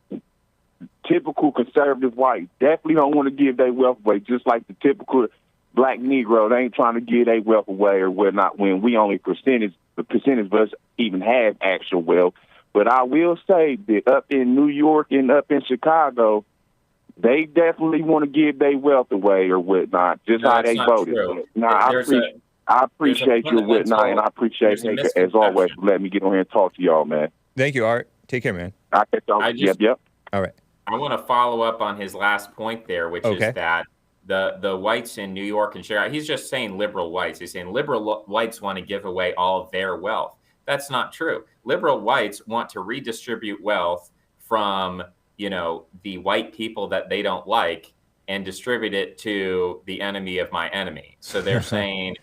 typical conservative white, definitely don't want to give their wealth away, just like the typical black Negro. They ain't trying to give their wealth away or whatnot, when we only the percentage of us even have actual wealth. But I will say that up in New York and up in Chicago, they definitely want to give their wealth away or whatnot, just how they voted. I appreciate you and whatnot, and I appreciate Hake, as always, for letting me get on here and talk to y'all, man. Thank you, Art. Take care, man. I'll catch y'all. Yep. All right. I want to follow up on his last point there, which is that the whites in New York and Chicago, he's just saying liberal whites. He's saying liberal whites want to give away all of their wealth. That's not true. Liberal whites want to redistribute wealth from, the white people that they don't like and distribute it to the enemy of my enemy. So they're saying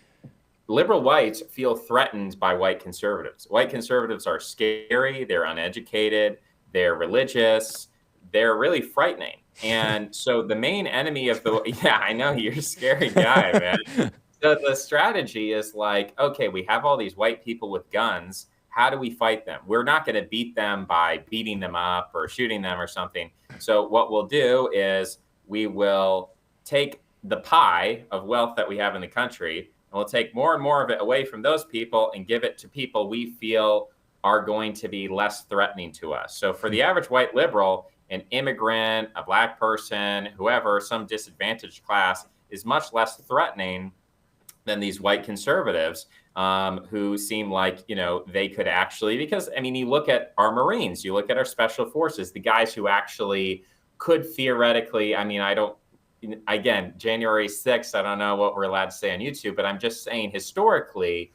liberal whites feel threatened by white conservatives. White conservatives are scary. They're uneducated. They're religious. They're really frightening. And so the main enemy of I know you're a scary guy, man. So the strategy is like, okay, we have all these white people with guns. How do we fight them? We're not going to beat them by beating them up or shooting them or something. So what we'll do is we will take the pie of wealth that we have in the country, and we'll take more and more of it away from those people and give it to people we feel are going to be less threatening to us. So for the average white liberal, an immigrant, a black person, whoever, some disadvantaged class is much less threatening than these white conservatives who seem like, they could actually, because, you look at our Marines, you look at our special forces, the guys who actually could theoretically, again, January 6th, I don't know what we're allowed to say on YouTube, but I'm just saying historically,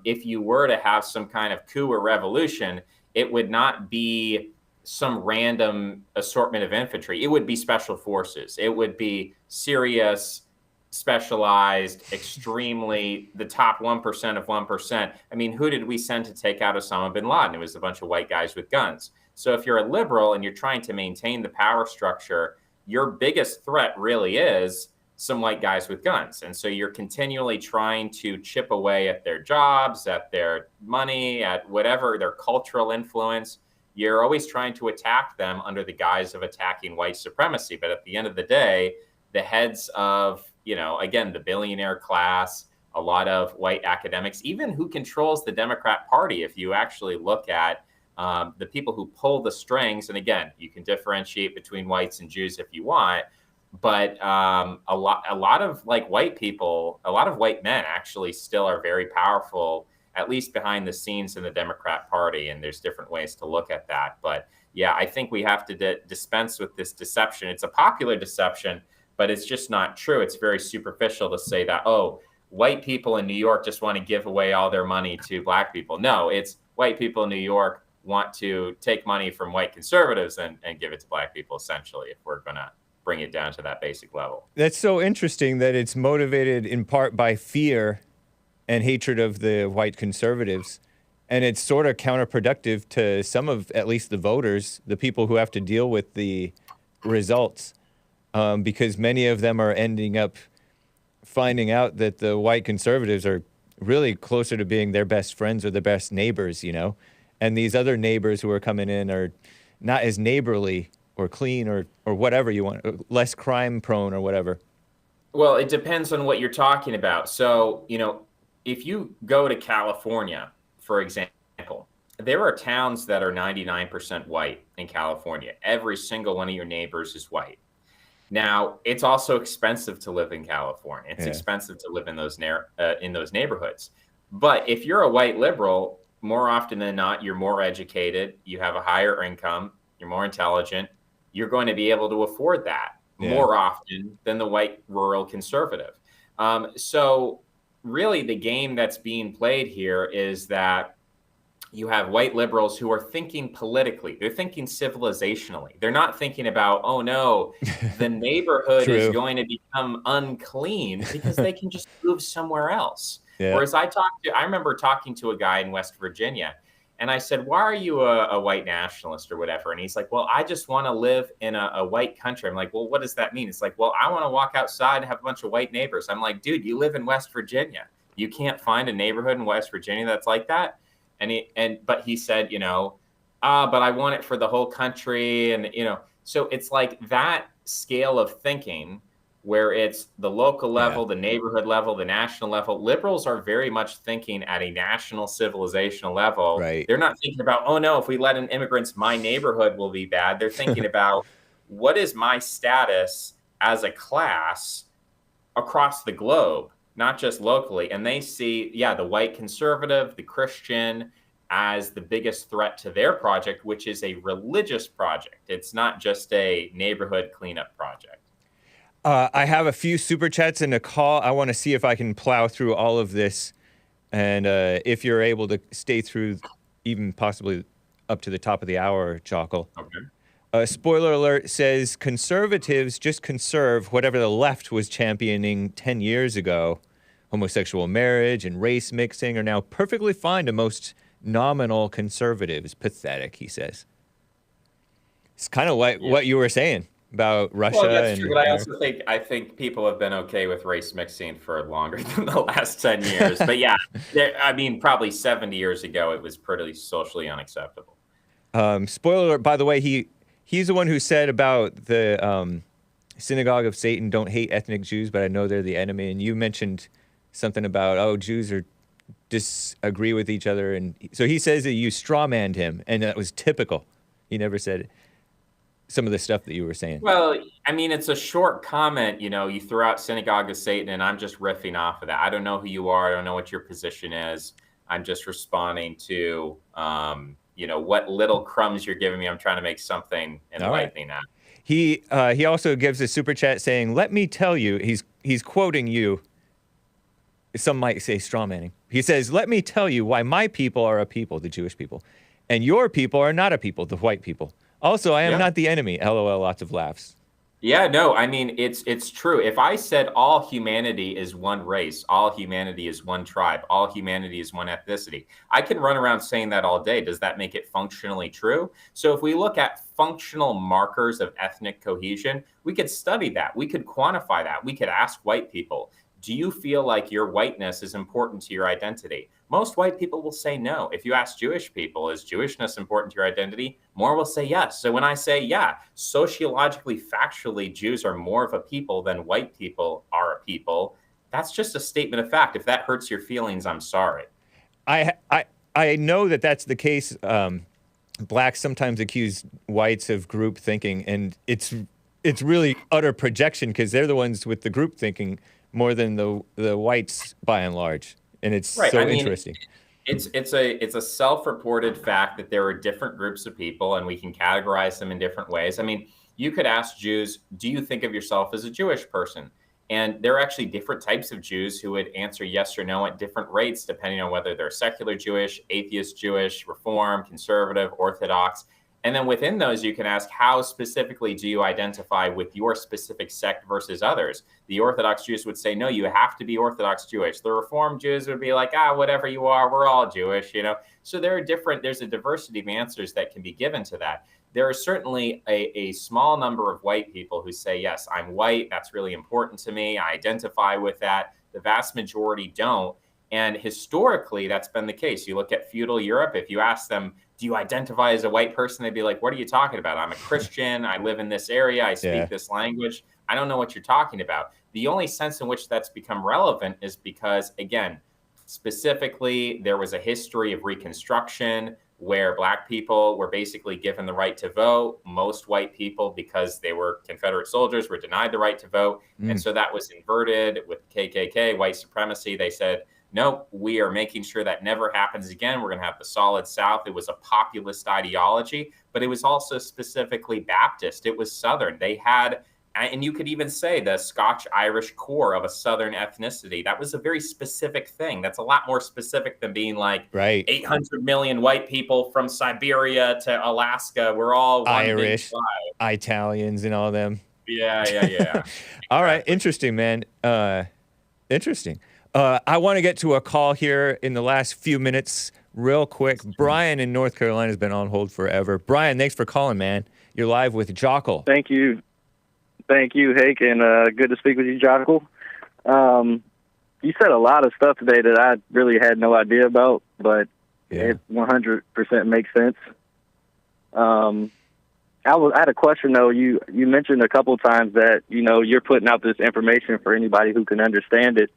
if you were to have some kind of coup or revolution, it would not be some random assortment of infantry. It would be special forces. It would be serious, specialized, extremely the top 1% of 1%. Who did we send to take out Osama bin Laden? It was a bunch of white guys with guns. So if you're a liberal and you're trying to maintain the power structure, your biggest threat really is some white guys with guns. And so you're continually trying to chip away at their jobs, at their money, at whatever, their cultural influence. You're always trying to attack them under the guise of attacking white supremacy. But at the end of the day, the heads of, again, the billionaire class, a lot of white academics, even who controls the Democrat Party, if you actually look at the people who pull the strings, and again, you can differentiate between whites and Jews if you want, but a lot of like white people, a lot of white men actually still are very powerful, at least behind the scenes in the Democrat Party. And there's different ways to look at that. But yeah, I think we have to dispense with this deception. It's a popular deception, but it's just not true. It's very superficial to say that, oh, white people in New York just want to give away all their money to black people. No, it's white people in New York want to take money from white conservatives and give it to black people, essentially, if we're going to bring it down to that basic level. That's so interesting that it's motivated in part by fear and hatred of the white conservatives. And it's sort of counterproductive to some of, at least the voters, the people who have to deal with the results, because many of them are ending up finding out that the white conservatives are really closer to being their best friends or their best neighbors, and these other neighbors who are coming in are not as neighborly or clean or whatever you want, less crime prone or whatever. Well, it depends on what you're talking about. So, if you go to California, for example, there are towns that are 99% white in California. Every single one of your neighbors is white. Now, it's also expensive to live in California. It's expensive to live in those neighborhoods. But if you're a white liberal, more often than not, you're more educated, you have a higher income, you're more intelligent, you're going to be able to afford that more often than the white rural conservative. So really the game that's being played here is that you have white liberals who are thinking politically. They're thinking civilizationally. They're not thinking about, oh no, the neighborhood is going to become unclean because they can just move somewhere else. Yeah. Whereas I remember talking to a guy in West Virginia, and I said, why are you a white nationalist or whatever? And he's like, well, I just want to live in a white country. I'm like, well, what does that mean? It's like, well, I want to walk outside and have a bunch of white neighbors. I'm like, dude, you live in West Virginia. You can't find a neighborhood in West Virginia that's like that. But he said, but I want it for the whole country. And, so it's like that scale of thinking where it's the local level, the neighborhood level, the national level. Liberals are very much thinking at a national civilizational level. Right. They're not thinking about, oh no, if we let in immigrants, my neighborhood will be bad. They're thinking about what is my status as a class across the globe, not just locally. And they see, the white conservative, the Christian as the biggest threat to their project, which is a religious project. It's not just a neighborhood cleanup project. I have a few super chats and a call. I want to see if I can plow through all of this, and if you're able to stay through, even possibly up to the top of the hour, Jokl. Okay. Spoiler alert says conservatives just conserve whatever the left was championing 10 years ago. Homosexual marriage and race mixing are now perfectly fine to most nominal conservatives. Pathetic, he says. It's kind of like what you were saying about Russia. Well, that's true, but I think people have been okay with race mixing for longer than the last 10 years. But yeah, I mean, probably 70 years ago, it was pretty socially unacceptable. Spoiler alert, by the way, he's the one who said about the synagogue of Satan, don't hate ethnic Jews, but I know they're the enemy. And you mentioned something about, Jews disagree with each other. And so he says that you strawmanned him, and that was typical. He never said some of the stuff that you were saying. Well, I mean, it's a short comment. You throw out synagogue of Satan, and I'm just riffing off of that. I don't know who you are. I don't know what your position is. I'm just responding to, what little crumbs you're giving me. I'm trying to make something enlightening out. He also gives a super chat saying, "Let me tell you," he's quoting you. Some might say strawmanning. He says, "Let me tell you why my people are a people, the Jewish people, and your people are not a people, the white people. Also, I am not the enemy." LOL, lots of laughs. Yeah, no, I mean, it's true. If I said all humanity is one race, all humanity is one tribe, all humanity is one ethnicity, I can run around saying that all day. Does that make it functionally true? So if we look at functional markers of ethnic cohesion, we could study that. We could quantify that. We could ask white people, do you feel like your whiteness is important to your identity? Most white people will say no. If you ask Jewish people, is Jewishness important to your identity? More will say yes. So when I say, yeah, sociologically, factually, Jews are more of a people than white people are a people, that's just a statement of fact. If that hurts your feelings, I'm sorry. I know that that's the case. Blacks sometimes accuse whites of group thinking, and it's really utter projection because they're the ones with the group thinking more than the whites by and large. And it's interesting. It's a self-reported fact that there are different groups of people and we can categorize them in different ways. I mean, you could ask Jews, do you think of yourself as a Jewish person? And there are actually different types of Jews who would answer yes or no at different rates, depending on whether they're secular Jewish, atheist Jewish, Reform, conservative, Orthodox. And then within those, you can ask, how specifically do you identify with your specific sect versus others? The Orthodox Jews would say, no, you have to be Orthodox Jewish. The Reform Jews would be like, whatever you are, we're all Jewish, So there's a diversity of answers that can be given to that. There are certainly a small number of white people who say, yes, I'm white. That's really important to me. I identify with that. The vast majority don't. And historically, that's been the case. You look at feudal Europe, if you ask them, do you identify as a white person? They'd be like, what are you talking about? I'm a Christian. I live in this area. I speak this language. I don't know what you're talking about. The only sense in which that's become relevant is because, again, specifically, there was a history of Reconstruction where Black people were basically given the right to vote. Most white people, because they were Confederate soldiers, were denied the right to vote. And so that was inverted with KKK, white supremacy. They said, nope, we are making sure that never happens again. We're going to have the solid South. It was a populist ideology, but it was also specifically Baptist. It was Southern. They had, and you could even say the Scotch-Irish core of a Southern ethnicity. That was a very specific thing. That's a lot more specific than being like 800 million white people from Siberia to Alaska. We're all one Irish, Italians, and all them. Yeah. All right, interesting, man. Interesting. I want to get to a call here in the last few minutes real quick. Brian in North Carolina has been on hold forever. Brian, thanks for calling, man. You're live with Jokl. Thank you, Hake, and good to speak with you, Jokl. You said a lot of stuff today that I really had no idea about, but it 100% makes sense. I had a question, though. You mentioned a couple times that, you're putting out this information for anybody who can understand it.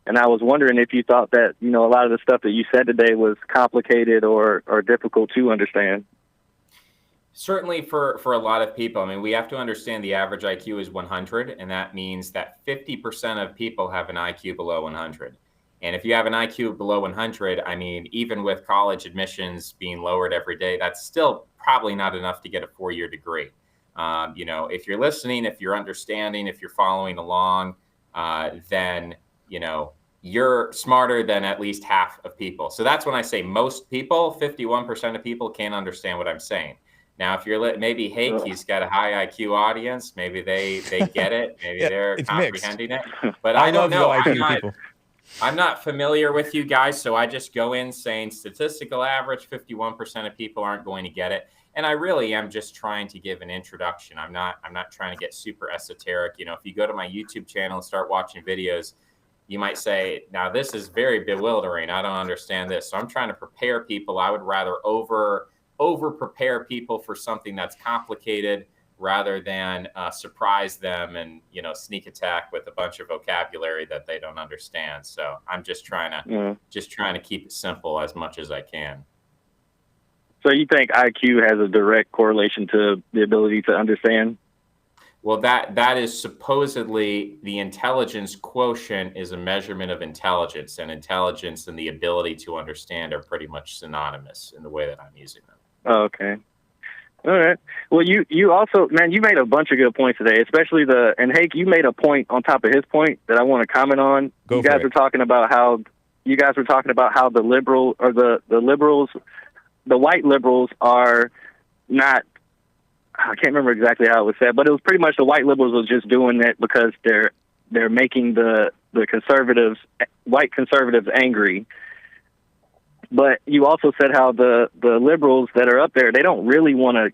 And I was wondering if you thought that, a lot of the stuff that you said today was complicated or difficult to understand. Certainly for a lot of people. I mean, we have to understand the average IQ is 100, and that means that 50% of people have an IQ below 100. And if you have an IQ below 100, I mean, even with college admissions being lowered every day, that's still probably not enough to get a 4-year degree. If you're listening, if you're understanding, if you're following along, then, you're smarter than at least half of people. So that's when I say most people, 51% of people can't understand what I'm saying. Now, if you're maybe Hake, he's got a high IQ audience. Maybe they get it. Maybe they're comprehending it. But I don't know. I'm not familiar with you guys, so I just go in saying statistical average, 51% of people aren't going to get it. And I really am just trying to give an introduction. I'm not trying to get super esoteric. If you go to my YouTube channel and start watching videos, you might say, now this is very bewildering. I don't understand this. So I'm trying to prepare people. I would rather over prepare people for something that's complicated rather than surprise them and, sneak attack with a bunch of vocabulary that they don't understand. So I'm just trying to keep it simple as much as I can. So you think IQ has a direct correlation to the ability to understand? Well, that is supposedly the intelligence quotient is a measurement of intelligence, and intelligence and the ability to understand are pretty much synonymous in the way that I'm using them. Oh, okay. All right. Well, you also, man, you made a bunch of good points today, especially and Hake, you made a point on top of his point that I want to comment on. You guys were talking about how the liberal or the liberals, the white liberals are not, I can't remember exactly how it was said, but it was pretty much the white liberals was just doing it because they're making the white conservatives angry. But you also said how the liberals that are up there, they don't really want to,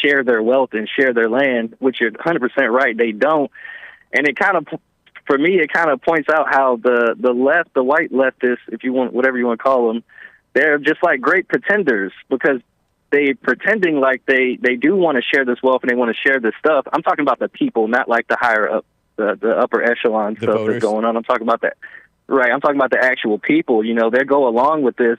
share their wealth and share their land, which you're 100% right. They don't. And for me, it kind of points out how the left, the white leftists, if you want, whatever you want to call them, they're just like great pretenders because they pretending like they do want to share this wealth and they want to share this stuff. I'm talking about the people, not like the higher up, the upper echelon stuff that's going on. I'm talking about that. Right. I'm talking about the actual people, they go along with this.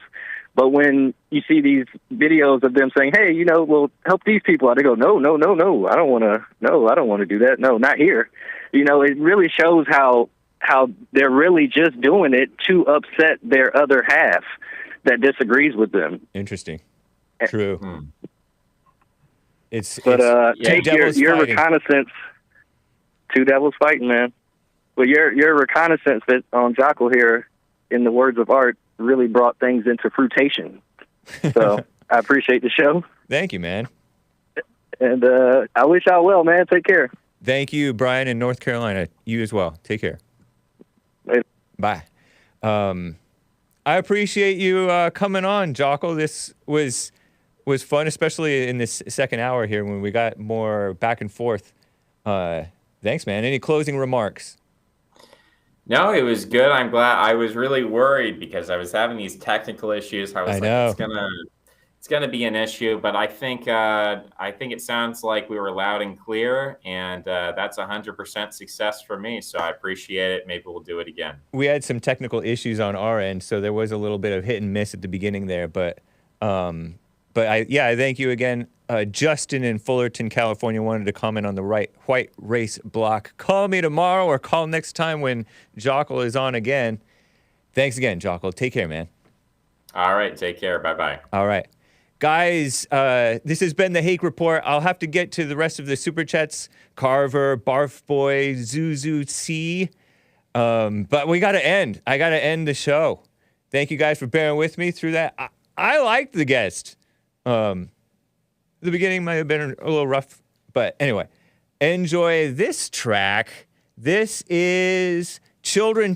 But when you see these videos of them saying, hey, we'll help these people out, they go, no, I don't want to do that. No, not here. It really shows how they're really just doing it to upset their other half that disagrees with them. Interesting. True. Take your reconnaissance. Two devils fighting, man. Well, your reconnaissance on Jokl here, in the words of art, really brought things into fruition. So I appreciate the show. Thank you, man. And I wish y'all well, man. Take care. Thank you, Brian, in North Carolina. You as well. Take care. Later. Bye. I appreciate you coming on, Jokl. This was fun, especially in this second hour here when we got more back and forth. Thanks, man. Any closing remarks? No, it was good. I'm glad. I was really worried because I was having these technical issues. I was it's gonna be an issue, but I think it sounds like we were loud and clear, and that's 100% success for me. So I appreciate it. Maybe we'll do it again. We had some technical issues on our end, so there was a little bit of hit and miss at the beginning there, but I thank you again. Justin in Fullerton, California wanted to comment on the white race block. Call me tomorrow or call next time when Jokl is on again. Thanks again, Jokl. Take care, man. All right. Take care. Bye-bye. All right. Guys, this has been the Hake Report. I'll have to get to the rest of the Super Chats. Carver, Barf Boy, Zuzu C. But we got to end. I got to end the show. Thank you guys for bearing with me through that. I liked the guest. The beginning might have been a little rough, but anyway, enjoy this track. This is Children,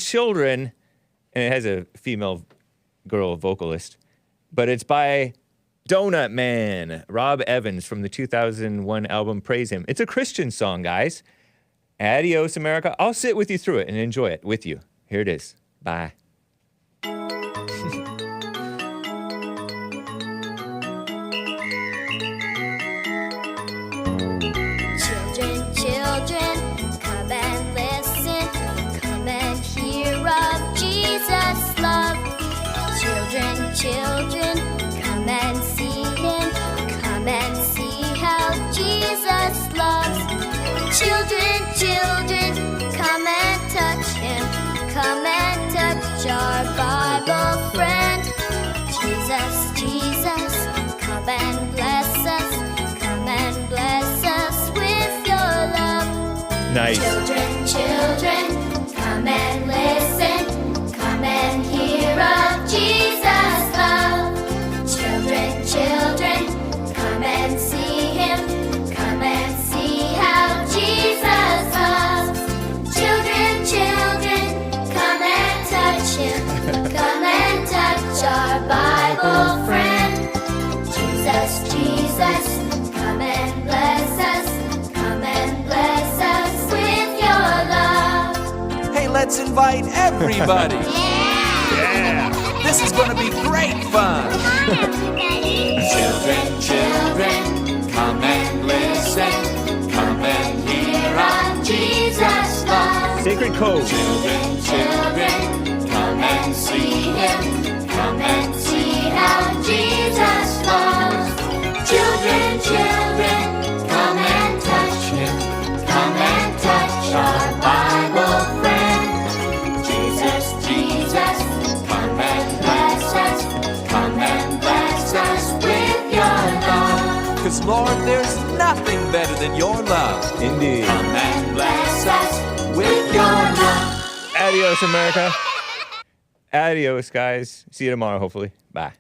and it has a female girl vocalist, but it's by Donut Man, Rob Evans from the 2001 album Praise Him. It's a Christian song, guys. Adios, America. I'll sit with you through it and enjoy it with you. Here it is. Bye. Children, come and see him. Come and see how Jesus loves. Children, come and touch him. Come and touch Nice. Children, children, come and listen. Come and hear of Jesus' love. Children, children, come and see him. Come and see how Jesus loves. Children, children, come and touch him. Come and touch our Bible friend. Jesus, Jesus, come and bless us. Come and bless us with your love. Hey, let's invite everybody. Yeah. This is gonna be great fun. Children, children, come and listen. Come and hear of Jesus' love. Sacred code. Children, children, come and see him. Come and see how Jesus loves. Children, children, come and touch him. Come and touch our Bible friend. Jesus, Jesus, come and bless us. Come and bless us with your love. 'Cause Lord, there's nothing better than your love. Indeed. Come and bless us with your love. Adios, America. Adios, guys. See you tomorrow, hopefully. Bye.